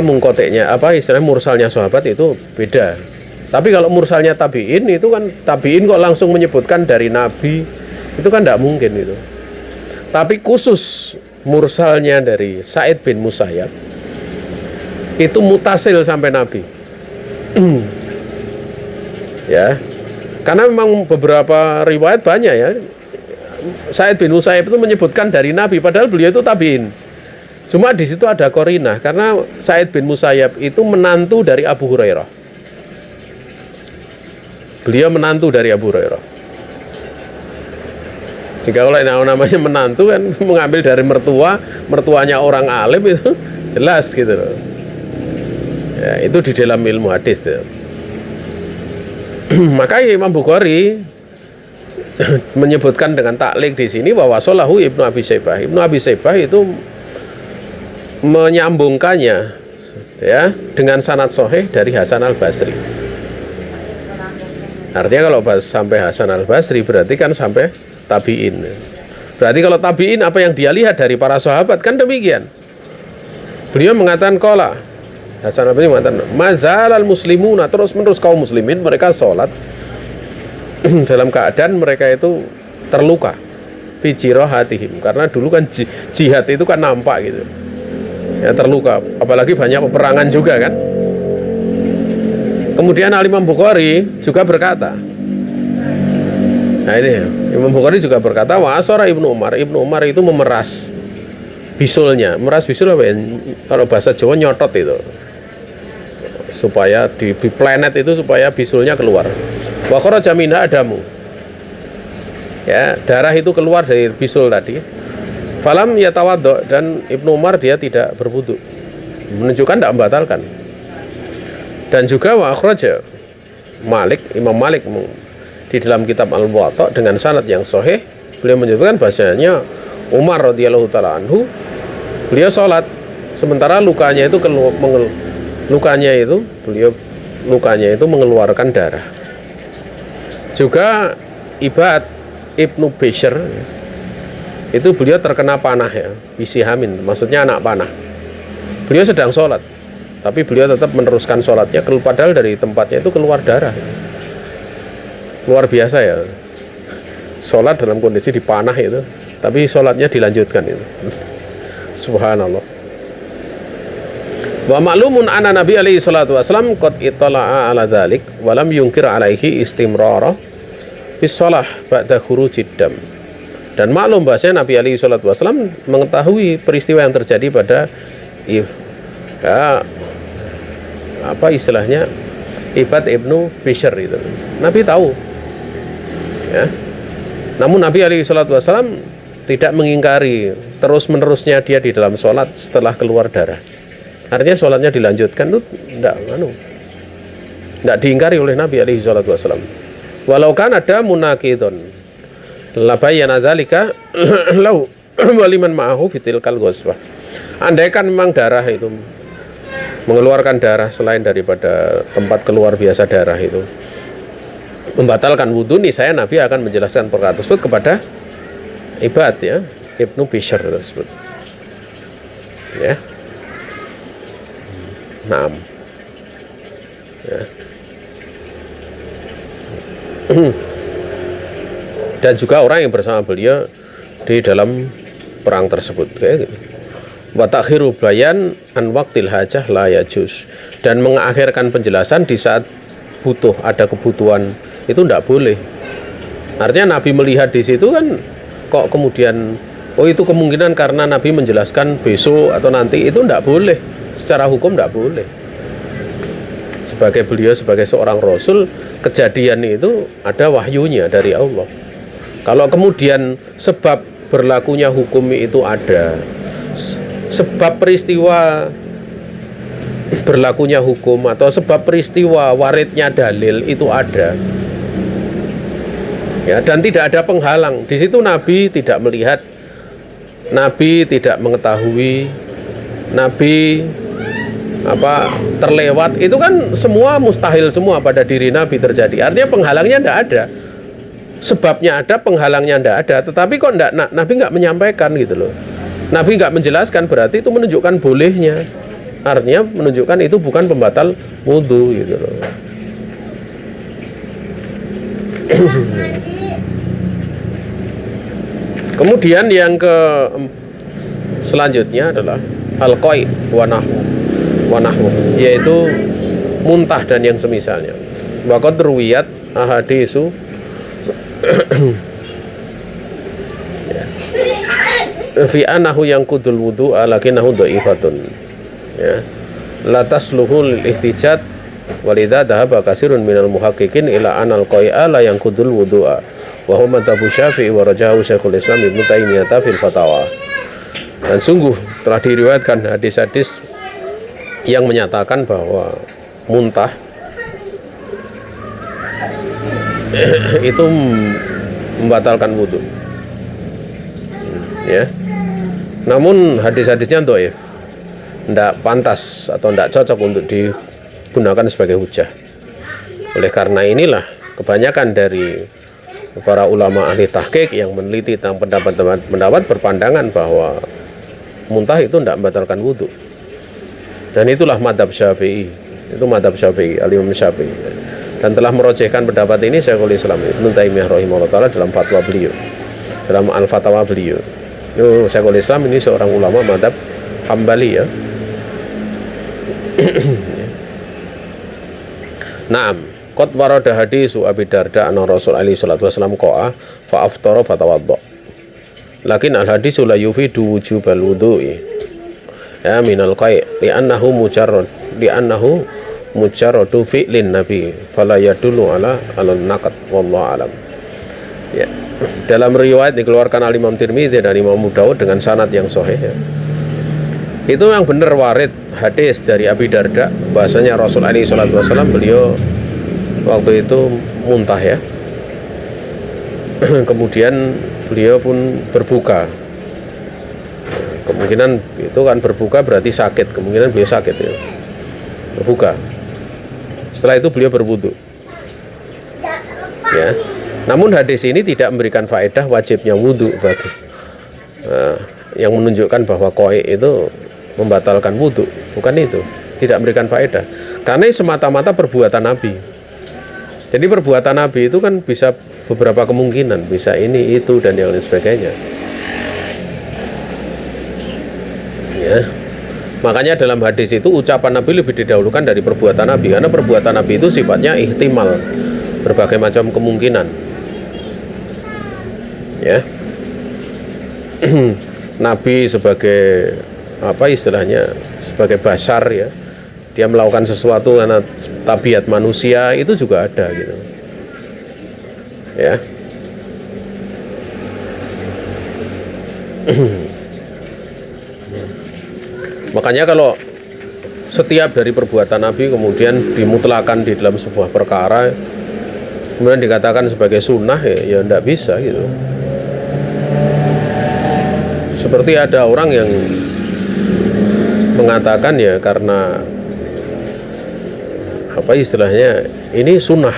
mungkoteknya istilahnya mursalnya sahabat itu beda. Tapi kalau mursalnya tabi'in itu kan tabi'in kok langsung menyebutkan dari Nabi, itu kan tidak mungkin itu. Tapi khusus mursalnya dari Sa'id bin Musayyab itu mutasil sampai Nabi. Ya. Karena memang beberapa riwayat banyak ya. Sa'id bin Musayyab itu menyebutkan dari Nabi padahal beliau itu tabi'in. Cuma di situ ada qarinah karena Sa'id bin Musayyab itu menantu dari Abu Hurairah. Beliau menantu dari Abu Hurairah. Sehingga kalau namanya menantu kan mengambil dari mertuanya orang alim itu jelas gitu loh. Ya, itu di dalam ilmu hadis. Maka Imam Bukhari menyebutkan dengan taklik di sini bahwa Solahu Ibnu Abi Syaibah. Ibnu Abi Syaibah itu menyambungkannya ya dengan sanad sahih dari Hasan Al-Basri. Artinya kalau sampai Hasan Al-Basri berarti kan sampai tabi'in. Berarti kalau tabi'in apa yang dia lihat dari para sahabat kan demikian. Beliau mengatakan qala Hasan Al-Basri mengatakan mazalal muslimuna, terus menerus kaum muslimin mereka sholat dalam keadaan mereka itu terluka fi jirahatihim, karena dulu kan jihad itu kan nampak gitu ya, terluka, apalagi banyak peperangan juga kan. Kemudian Imam Bukhari juga berkata, nah ini ya, Imam Bukhari juga berkata wa asara Ibnu Umar itu memeras bisulnya. Memeras bisul apa ya? Kalau bahasa Jawa nyotot itu, supaya di planet itu supaya bisulnya keluar. Wa kharaja minha adamu, ya, darah itu keluar dari bisul tadi. Falam yatawaddo, dan Ibnu Umar dia tidak berwudu, menunjukkan tidak membatalkan. Dan juga wa akhraja Imam Malik di dalam kitab Al-Muwatta dengan sanad yang sahih, beliau menyebutkan bahasanya Umar radhiyallahu taala anhu beliau sholat sementara lukanya itu mengeluarkan darah. Juga Ibad Ibnu Bishr itu beliau terkena panah ya, bisihamin, maksudnya anak panah. Beliau sedang sholat, tapi beliau tetap meneruskan sholatnya, padahal dari tempatnya itu keluar darah. Luar biasa ya, sholat dalam kondisi dipanah itu, tapi sholatnya dilanjutkan itu. Subhanallah. Wa ma'lumun anna Nabi alaihi salatu wasallam qad ittala'a ala dzalik wa lam yunkir alaihi istimrara bis shalah ba'da khurujid dam. Dan maklum bahasanya Nabi alaihi salatu wasallam mengetahui peristiwa yang terjadi pada istilahnya Ibad Ibnu Bishr itu. Nabi tahu. Ya. Namun Nabi alaihi salatu wasallam tidak mengingkari terus-menerusnya dia di dalam sholat setelah keluar darah. Artinya sholatnya dilanjutkan itu tidak diingkari oleh Nabi alaihi salatu wasallam. Walau kan ada munakidun la bayyana dzalika lau waliman ma'ahu fitilkal ghusbah. Andaikan memang darah itu mengeluarkan darah selain daripada tempat keluar biasa darah itu membatalkan wudhu, nih saya Nabi akan menjelaskan perkara tersebut kepada Ibad ya Ibnu Bishr tersebut ya. Naam ya. Dan juga orang yang bersama beliau di dalam perang tersebut kayak gitu. Wa takhiru bayan an waqtil hajah la yajuz, dan mengakhirkan penjelasan di saat butuh, ada kebutuhan, itu tidak boleh. Artinya Nabi melihat di situ kan kok kemudian oh itu kemungkinan karena Nabi menjelaskan besok atau nanti, itu tidak boleh. Secara hukum tidak boleh. Sebagai beliau sebagai seorang rasul, kejadian itu ada wahyunya dari Allah. Kalau kemudian sebab berlakunya hukum itu ada, sebab peristiwa berlakunya hukum atau sebab peristiwa waridnya dalil itu ada, ya, dan tidak ada penghalang. Di situ Nabi tidak melihat, Nabi tidak mengetahui, Nabi terlewat, itu kan semua mustahil semua pada diri Nabi terjadi. Artinya penghalangnya tidak ada, sebabnya ada, penghalangnya tidak ada. Tetapi kok Nabi nggak menyampaikan gitu loh. Nabi nggak menjelaskan, berarti itu menunjukkan bolehnya. Artinya menunjukkan itu bukan pembatal wudhu gitu loh. Kemudian yang selanjutnya adalah al-qai wa nahwu, yaitu muntah dan yang semisalnya. Waqad ruwiyat ahadisu fi annahu yang kudul wudu lakinnahu dhaifatun, ya, la tasluhu lil ihtijat walidha dhahaba kasirun minal muhaqqiqin ila anal qai'a la yang kudul wudu'a wa huwa madhabu Syafi'i wa rajahu Syekhul Islam Ibnu Taimiyah fil Fatawa. Dan sungguh telah diriwayatkan hadis-hadis yang menyatakan bahwa muntah itu membatalkan wudu, ya. Namun hadis-hadisnya dhaif, tidak pantas atau tidak cocok untuk digunakan sebagai hujah. Oleh karena inilah kebanyakan dari para ulama ahli tahqiq yang meneliti tentang pendapat berpandangan bahwa muntah itu tidak membatalkan wudu. Dan itulah madhab Syafi'i, itu madhab Syafi'i, al-Imam Syafi'i. Dan telah merojehkan pendapat ini Syekhul Islam Ibnu Taimiyah rahimahullah ta'ala dalam fatwa beliau, dalam al-Fatawa beliau. Itu Syekhul Islam ini seorang ulama madhab Hambali, ya. Naam, qad warada hadisu Abi Darda anna Rasul alaihi salatu wasallam qa'a fa aftara fa tawadda. Lakin al hadisu la yufidu wujubal wudu'i, ya, minal qai' li'annahu mujarradu fi'lin nabi fala yadullu ala al-naqd wallahu alam. Ya. Dalam riwayat dikeluarkan oleh Imam Tirmidzi dan Imam Abu Dawud dengan sanad yang sahih, ya. Itu yang benar warid hadis dari Abi Darda bahasanya Rasul alaihi salatu wasallam beliau waktu itu muntah, ya. Kemudian beliau pun berbuka. Kemungkinan itu kan berbuka berarti sakit, kemungkinan beliau sakit, ya. Berbuka. Setelah itu beliau berwudu, ya. Namun hadis ini tidak memberikan faedah wajibnya wudu bagi yang menunjukkan bahwa qai' itu membatalkan wudu, bukan itu. Tidak memberikan faedah karena semata-mata perbuatan Nabi. Jadi perbuatan Nabi itu kan bisa beberapa kemungkinan, bisa ini, itu, dan yang lain sebagainya, ya. Makanya dalam hadis itu ucapan Nabi lebih didahulukan dari perbuatan Nabi, karena perbuatan Nabi itu sifatnya ihtimal, berbagai macam kemungkinan, ya. Nabi sebagai istilahnya sebagai basar, ya, dia melakukan sesuatu karena tabiat manusia itu juga ada gitu, ya. Makanya kalau setiap dari perbuatan Nabi kemudian dimutlakan di dalam sebuah perkara, kemudian dikatakan sebagai sunnah, ya tidak bisa gitu. Seperti ada orang yang mengatakan, ya, karena istilahnya ini sunnah,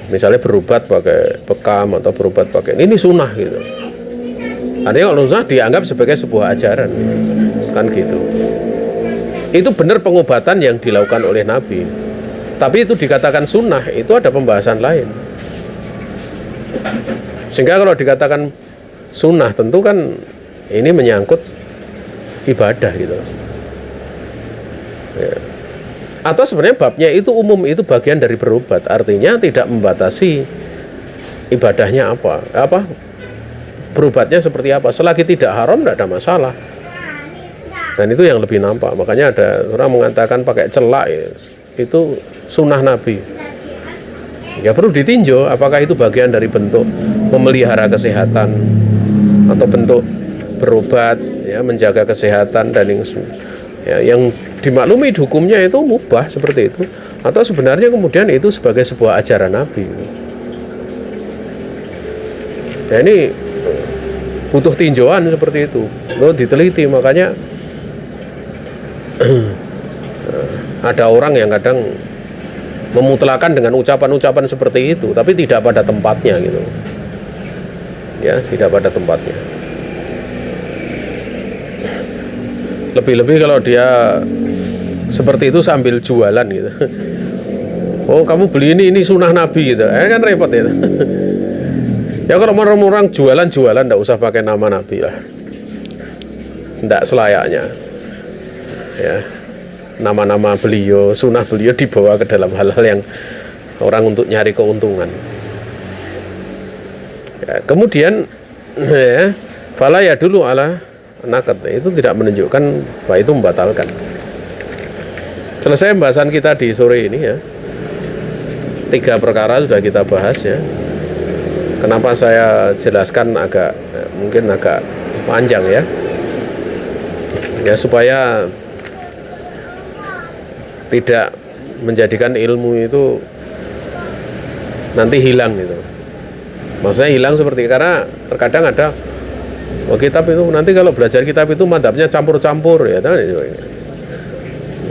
misalnya berobat pakai bekam atau berobat pakai ini sunnah gitu. Artinya kalau sunnah dianggap sebagai sebuah ajaran, kan gitu. Itu benar pengobatan yang dilakukan oleh Nabi, tapi itu dikatakan sunnah, itu ada pembahasan lain. Sehingga kalau dikatakan sunnah, tentu kan ini menyangkut ibadah gitu. Ya. Atau sebenarnya babnya itu umum, itu bagian dari berobat, artinya tidak membatasi ibadahnya apa berobatnya seperti apa, selagi tidak haram tidak ada masalah. Dan itu yang lebih nampak. Makanya ada orang mengatakan pakai celak ya, itu sunnah Nabi. Ya perlu ditinjau apakah itu bagian dari bentuk memelihara kesehatan atau bentuk berobat ya, menjaga kesehatan dan yang dimaklumi hukumnya itu mubah seperti itu, atau sebenarnya kemudian itu sebagai sebuah ajaran Nabi. Nah ini butuh tinjauan seperti itu, diteliti. Makanya ada orang yang kadang memutlakan dengan ucapan-ucapan seperti itu, tapi tidak pada tempatnya gitu. Ya, tidak pada tempatnya. Lebih-lebih kalau dia seperti itu sambil jualan gitu. Oh, kamu beli ini sunnah Nabi gitu. Kan repot ya. Ya kalau orang-orang jualan-jualan enggak usah pakai nama Nabi lah. Enggak selayaknya. Ya. Nama-nama beliau, sunnah beliau dibawa ke dalam hal-hal yang orang untuk nyari keuntungan. Ya, kemudian ya, fala ya dulu ala nakat, itu tidak menunjukkan bahwa itu membatalkan. Selesai pembahasan kita di sore ini ya. 3 perkara sudah kita bahas ya. Kenapa saya jelaskan mungkin agak panjang ya. Ya supaya tidak menjadikan ilmu itu nanti hilang gitu. Maksudnya hilang seperti, karena terkadang ada kitab itu nanti kalau belajar kitab itu madzhabnya campur-campur ya,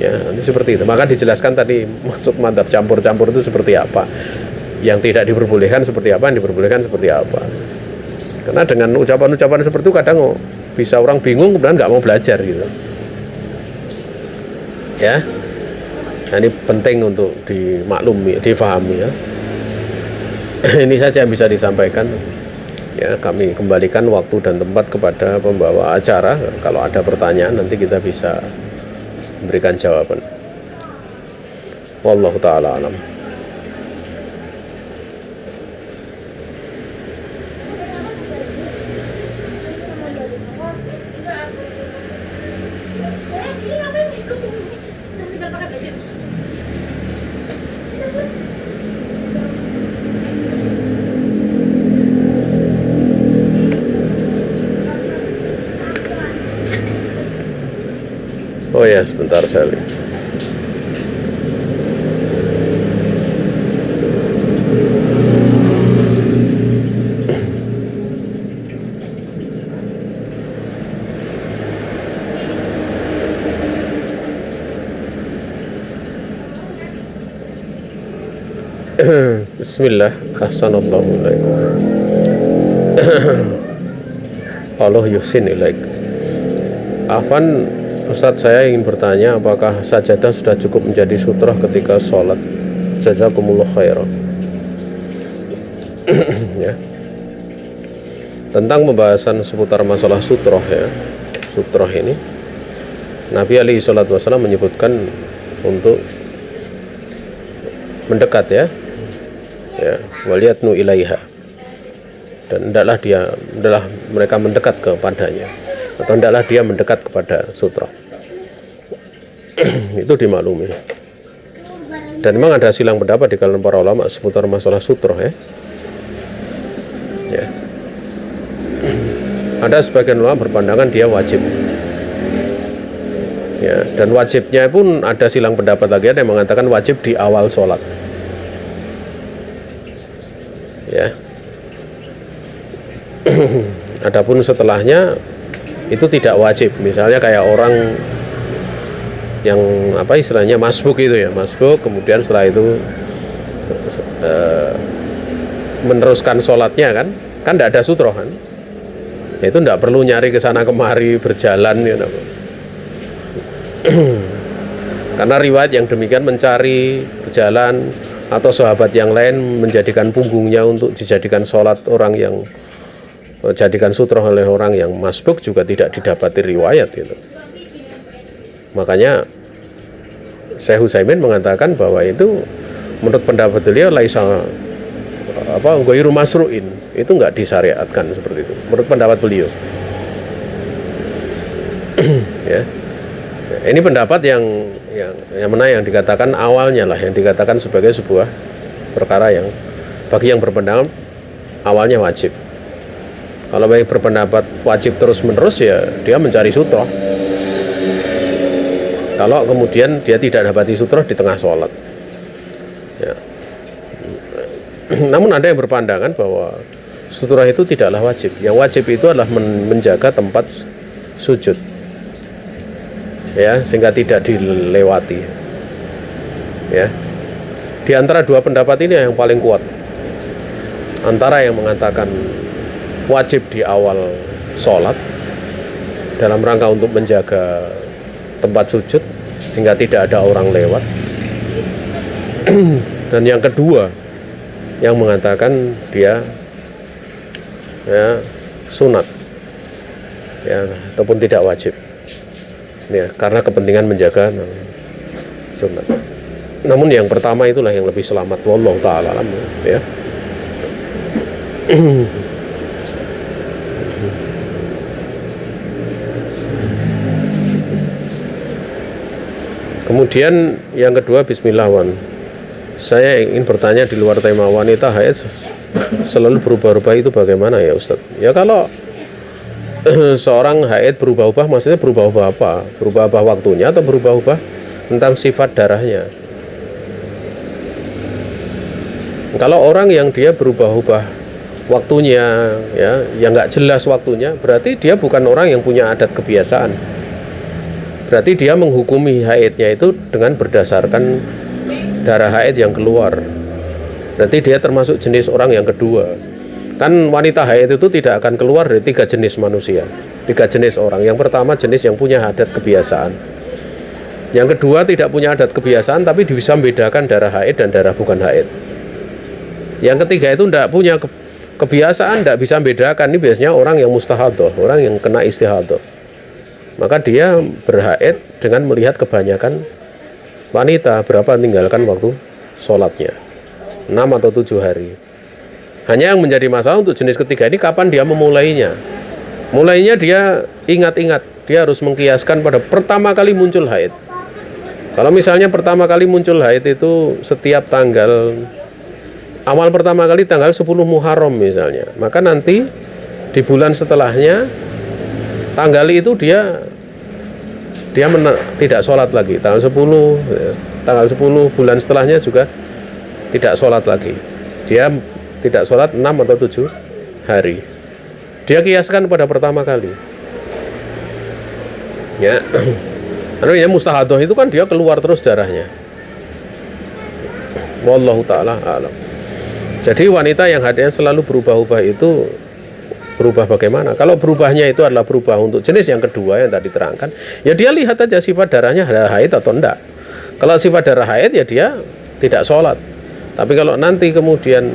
ya nanti seperti itu. Maka dijelaskan tadi maksud madzhab campur-campur itu seperti apa, yang tidak diperbolehkan seperti apa, yang diperbolehkan seperti apa. Karena dengan ucapan-ucapan seperti itu kadang bisa orang bingung kemudian nggak mau belajar gitu ya. Nah, ini penting untuk dimaklumi, difahami ya. Ini saja yang bisa disampaikan. Ya, kami kembalikan waktu dan tempat kepada pembawa acara. Kalau ada pertanyaan nanti kita bisa memberikan jawaban. Wallahu taala alam. Oh ya, sebentar saya lihat. Bismillah, Assalamualaikum. Allah yusin ilaik. Afan Ustadz, saya ingin bertanya, apakah sajadah sudah cukup menjadi sutrah ketika sholat? Jazakumullah khairan. Ya. Tentang pembahasan seputar masalah sutrah ya, sutrah ini Nabi alaihi salatu wasallam menyebutkan untuk mendekat ya, waliyatnu ilaiha, dan hendaklah mereka mendekat kepadanya, atau hendaklah dia mendekat kepada sutrah. Itu dimaklumi. Dan memang ada silang pendapat di kalangan para ulama seputar masalah sutrah ya. Ada sebagian ulama berpandangan dia wajib. Ya, dan wajibnya pun ada silang pendapat lagi, ada yang mengatakan wajib di awal sholat. Ya. Adapun setelahnya itu tidak wajib. Misalnya kayak orang yang istilahnya masbuk itu ya, masbuk kemudian setelah itu meneruskan sholatnya kan tidak ada sutroh kan, itu tidak perlu nyari ke sana kemari berjalan ya. Karena riwayat yang demikian mencari berjalan, atau sahabat yang lain menjadikan punggungnya untuk dijadikan sholat orang yang jadikan sutroh oleh orang yang masbuk juga tidak didapati riwayat gitu. Makanya Syekh Utsaimin mengatakan bahwa itu menurut pendapat beliau laisa ghairu masru'in, itu enggak disyariatkan seperti itu menurut pendapat beliau. Ya. Ini pendapat yang mana yang dikatakan awalnya lah, yang dikatakan sebagai sebuah perkara yang bagi yang berpendapat awalnya wajib. Kalau bagi berpendapat wajib terus-menerus, ya dia mencari sutroh. Kalau kemudian dia tidak dapati sutroh di tengah sholat, ya. Namun ada yang berpandangan bahwa sutroh itu tidaklah wajib. Yang wajib itu adalah menjaga tempat sujud, ya, sehingga tidak dilewati. Ya, di antara dua pendapat ini yang paling kuat, antara yang mengatakan wajib di awal sholat dalam rangka untuk menjaga tempat sujud sehingga tidak ada orang lewat, dan yang kedua yang mengatakan dia ya sunat, ya, ataupun tidak wajib, ya, karena kepentingan menjaga sunat. Namun yang pertama itulah yang lebih selamat, wallahu ta'ala alam, ya. Kemudian yang kedua, bismillah wan. Saya ingin bertanya di luar tema wanita haid selalu berubah-ubah itu bagaimana ya Ustadz? Ya kalau seorang haid berubah-ubah, maksudnya berubah-ubah apa? Berubah-ubah waktunya atau berubah-ubah tentang sifat darahnya? Kalau orang yang dia berubah-ubah waktunya, ya, yang nggak jelas waktunya, berarti dia bukan orang yang punya adat kebiasaan. Berarti dia menghukumi haidnya itu dengan berdasarkan darah haid yang keluar. Berarti dia termasuk jenis orang yang kedua. Kan wanita haid itu tidak akan keluar dari 3 jenis manusia, 3 jenis orang. Yang pertama jenis yang punya adat kebiasaan. Yang kedua tidak punya adat kebiasaan tapi bisa membedakan darah haid dan darah bukan haid. Yang ketiga itu tidak punya kebiasaan, tidak bisa membedakan. Ini biasanya orang yang mustahadah, orang yang kena istihadah. Maka dia berhaid dengan melihat kebanyakan wanita berapa meninggalkan waktu sholatnya, 6 atau 7 hari. Hanya yang menjadi masalah untuk jenis ketiga ini kapan dia memulainya. Mulainya dia ingat-ingat, dia harus mengkiaskan pada pertama kali muncul haid. Kalau misalnya pertama kali muncul haid itu setiap tanggal, awal pertama kali tanggal 10 Muharram misalnya, maka nanti di bulan setelahnya tanggal itu dia tidak sholat lagi. Tanggal 10 bulan setelahnya juga tidak sholat lagi. Dia tidak sholat 6 atau 7 hari. Dia kiaskan pada pertama kali. Ya, artinya mustahadah itu kan dia keluar terus darahnya. Wallahu ta'ala alam. Jadi wanita yang haidnya selalu berubah-ubah itu berubah bagaimana? Kalau berubahnya itu adalah berubah untuk jenis yang kedua yang tadi terangkan, ya dia lihat aja sifat darahnya darah haid atau enggak. Kalau sifat darah haid ya dia tidak sholat. Tapi kalau nanti kemudian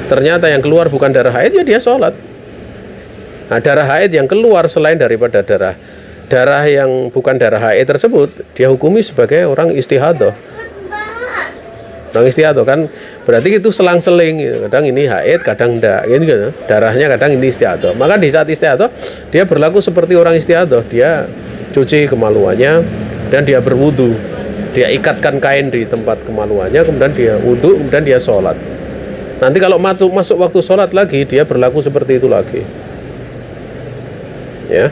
ternyata yang keluar bukan darah haid, ya dia sholat. Nah, darah haid yang keluar selain daripada darah yang bukan darah haid tersebut, dia hukumi sebagai orang istihadah. Orang istihadah kan berarti itu selang-seling, kadang ini haid, kadang enggak, gitu. Darahnya kadang ini istihadah. Maka di saat istihadah dia berlaku seperti orang istihadah. Dia cuci kemaluannya dan dia berwudu. Dia ikatkan kain di tempat kemaluannya, kemudian dia wudu, kemudian dia sholat. Nanti kalau masuk waktu sholat lagi, dia berlaku seperti itu lagi. Ya,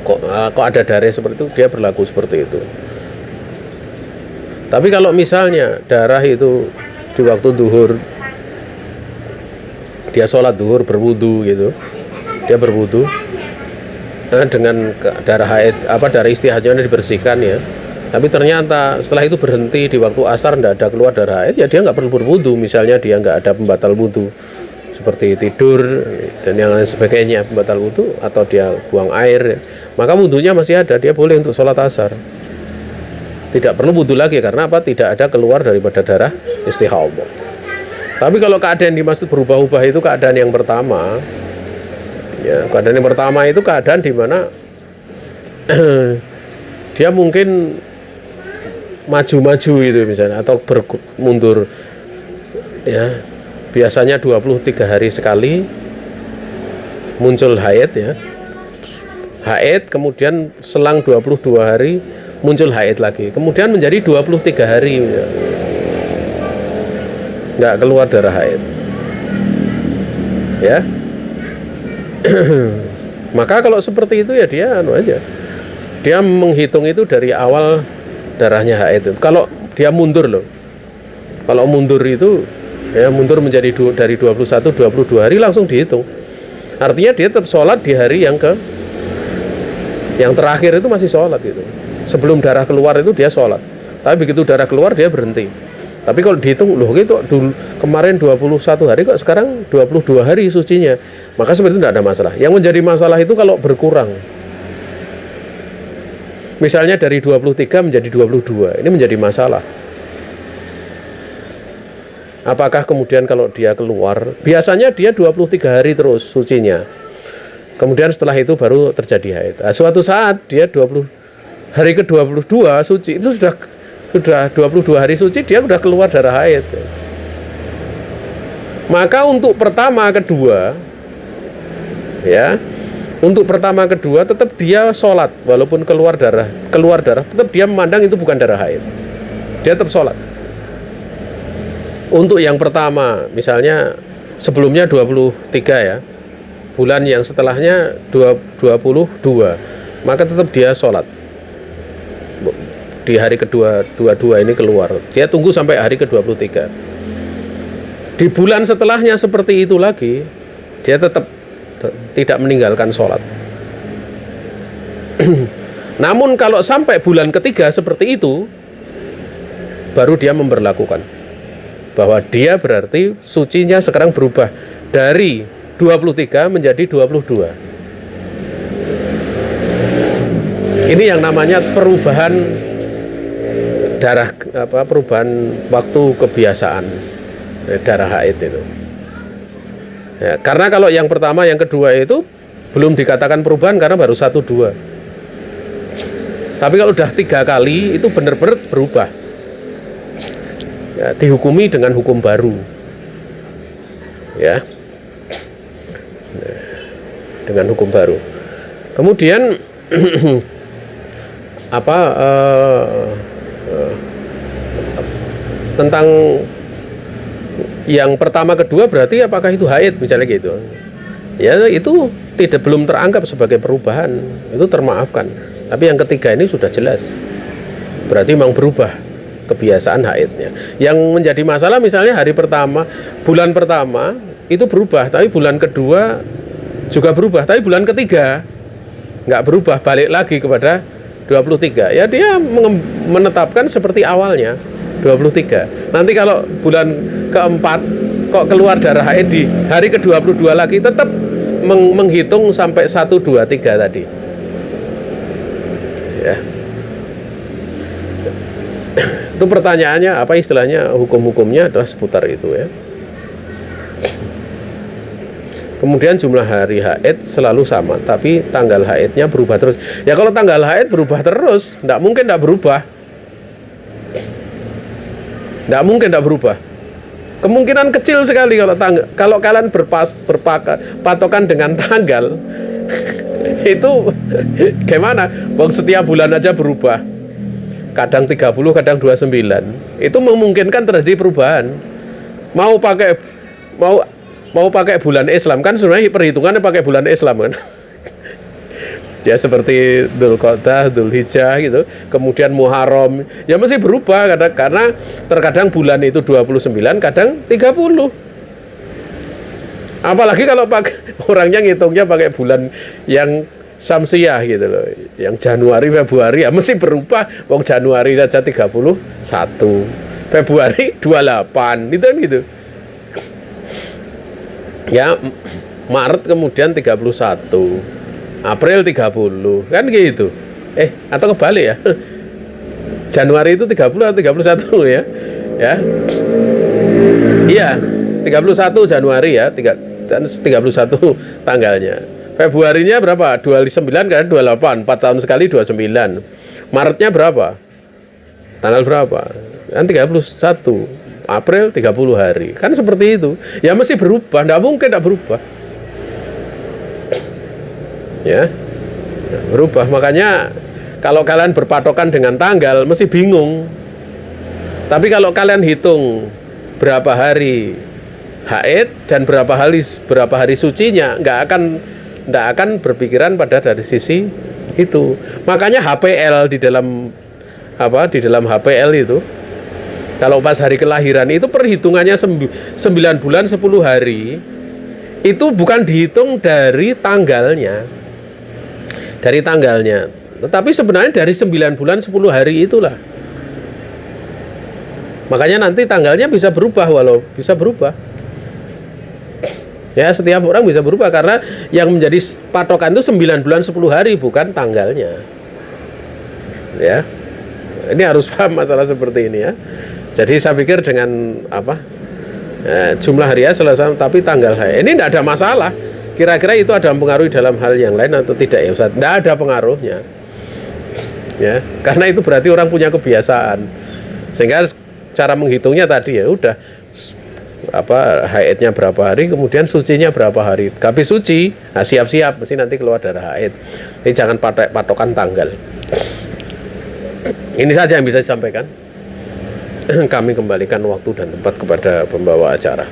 kok ada darah seperti itu, dia berlaku seperti itu. Tapi kalau misalnya darah itu di waktu duhur, dia sholat duhur berwudu gitu, dia berwudu dengan darah haid, darah istihadahnya dibersihkan ya. Tapi ternyata setelah itu berhenti di waktu asar, tidak ada keluar darah haid, ya dia nggak perlu berwudu. Misalnya dia nggak ada pembatal wudu seperti tidur dan yang lain sebagainya, pembatal wudu, atau dia buang air, maka wudunya masih ada, dia boleh untuk sholat asar. Tidak perlu wudu lagi karena apa? Tidak ada keluar daripada darah istihadah. Tapi kalau keadaan dimaksud berubah-ubah itu keadaan yang pertama. Ya, keadaan yang pertama itu keadaan di mana dia mungkin maju-maju itu misalnya, atau mundur ya. Biasanya 23 hari sekali muncul haid ya. Haid, kemudian selang 22 hari muncul haid lagi, kemudian menjadi 23 hari ya, nggak keluar darah haid ya. Maka kalau seperti itu ya dia dia menghitung itu dari awal darahnya haid. Kalau dia mundur loh, kalau mundur itu ya, mundur menjadi dari 21 22 hari langsung dihitung. Artinya dia tetap sholat di hari yang terakhir itu masih sholat gitu. Sebelum darah keluar itu dia sholat, tapi begitu darah keluar dia berhenti. Tapi kalau dihitung, loh gitu dulu kemarin 21 hari kok sekarang 22 hari sucinya, maka seperti itu tidak ada masalah. Yang menjadi masalah itu kalau berkurang, misalnya dari 23 menjadi 22, ini menjadi masalah. Apakah kemudian kalau dia keluar, biasanya dia 23 hari terus sucinya, kemudian setelah itu baru terjadi haid. Nah, suatu saat dia hari ke-22 suci, itu sudah 22 hari suci, dia sudah keluar darah haid. Maka untuk pertama kedua ya, untuk pertama kedua tetap dia sholat, walaupun keluar darah tetap dia memandang itu bukan darah haid, dia tetap sholat. Untuk yang pertama, misalnya sebelumnya 23 ya, bulan yang setelahnya 22, maka tetap dia sholat. Di hari ke-22 ini keluar, dia tunggu sampai hari ke-23. Di bulan setelahnya seperti itu lagi, dia tetap tidak meninggalkan sholat. Namun kalau sampai bulan ketiga seperti itu, baru dia memberlakukan bahwa dia berarti sucinya sekarang berubah dari 23 menjadi 22. Ini yang namanya perubahan perubahan waktu kebiasaan darah haid itu. Ya, karena kalau yang pertama, yang kedua itu belum dikatakan perubahan karena baru 1, 2. Tapi kalau udah 3 kali itu benar-benar berubah. Ya, dihukumi dengan hukum baru, ya, dengan hukum baru. Kemudian tentang yang pertama kedua berarti apakah itu haid misalnya gitu? Ya itu belum teranggap sebagai perubahan, itu termaafkan. Tapi yang ketiga ini sudah jelas, berarti memang berubah kebiasaan haidnya. Yang menjadi masalah misalnya hari pertama, bulan pertama itu berubah, tapi bulan kedua juga berubah, tapi bulan ketiga nggak berubah, balik lagi kepada 23. Ya dia menetapkan seperti awalnya 23. Nanti kalau bulan keempat kok keluar darah haid di hari ke-22 lagi, tetap menghitung sampai 1, 2, 3 tadi. Ya. Itu pertanyaannya apa, istilahnya hukum-hukumnya adalah seputar itu ya. Kemudian jumlah hari haid selalu sama, tapi tanggal haidnya berubah terus. Ya kalau tanggal haid berubah terus, tidak mungkin tidak berubah. Tidak mungkin tidak berubah. Kemungkinan kecil sekali kalau kalian berpatokan dengan tanggal. Itu gimana? Wong setiap bulan aja berubah. Kadang 30, kadang 29. Itu memungkinkan terjadi perubahan. Mau pakai bulan Islam kan sebenarnya perhitungannya pakai bulan Islam kan. Ya seperti Dzulqa'dah, Dzulhijjah gitu, kemudian Muharram, ya mesti berubah karena terkadang bulan itu 29, kadang 30. Apalagi kalau orangnya ngitungnya pakai bulan yang Samsiah gitu loh, yang Januari, Februari, ya mesti berubah. Wong Januari saja 31, Februari 28, itu kan gitu. Ya Maret kemudian 31, April 30, kan gitu. Atau kebalik ya. Januari itu 30 atau 31 ya. Ya. Iya, 31 Januari ya, 31 tanggalnya. Februarinya berapa? 29 kan, 28, 4 tahun sekali 29. Maretnya berapa? Tanggal berapa? Kan 31 April 30 hari. Kan seperti itu. Ya mesti berubah, enggak mungkin enggak berubah. Ya. Berubah. Makanya kalau kalian berpatokan dengan tanggal mesti bingung. Tapi kalau kalian hitung berapa hari haid dan berapa hari sucinya, enggak akan berpikiran pada dari sisi itu. Makanya HPL di dalam HPL itu, kalau pas hari kelahiran itu perhitungannya 9 bulan 10 hari, itu bukan dihitung dari tanggalnya, tetapi sebenarnya dari 9 bulan 10 hari itulah. Makanya nanti tanggalnya bisa berubah, ya, setiap orang bisa berubah karena yang menjadi patokan itu 9 bulan 10 hari, bukan tanggalnya. Ya. Ini harus paham masalah seperti ini ya. Jadi saya pikir dengan jumlah harinya selesai, tapi tanggal hari ini tidak ada masalah. Kira-kira itu ada pengaruh dalam hal yang lain atau tidak ya Ustaz? Tidak ada pengaruhnya. Ya, karena itu berarti orang punya kebiasaan. Sehingga cara menghitungnya tadi ya udah haidnya berapa hari, kemudian sucinya berapa hari. Habis suci, siap-siap mesti nanti keluar darah haid. Jadi jangan patokan tanggal. Ini saja yang bisa disampaikan. Kami kembalikan waktu dan tempat kepada pembawa acara.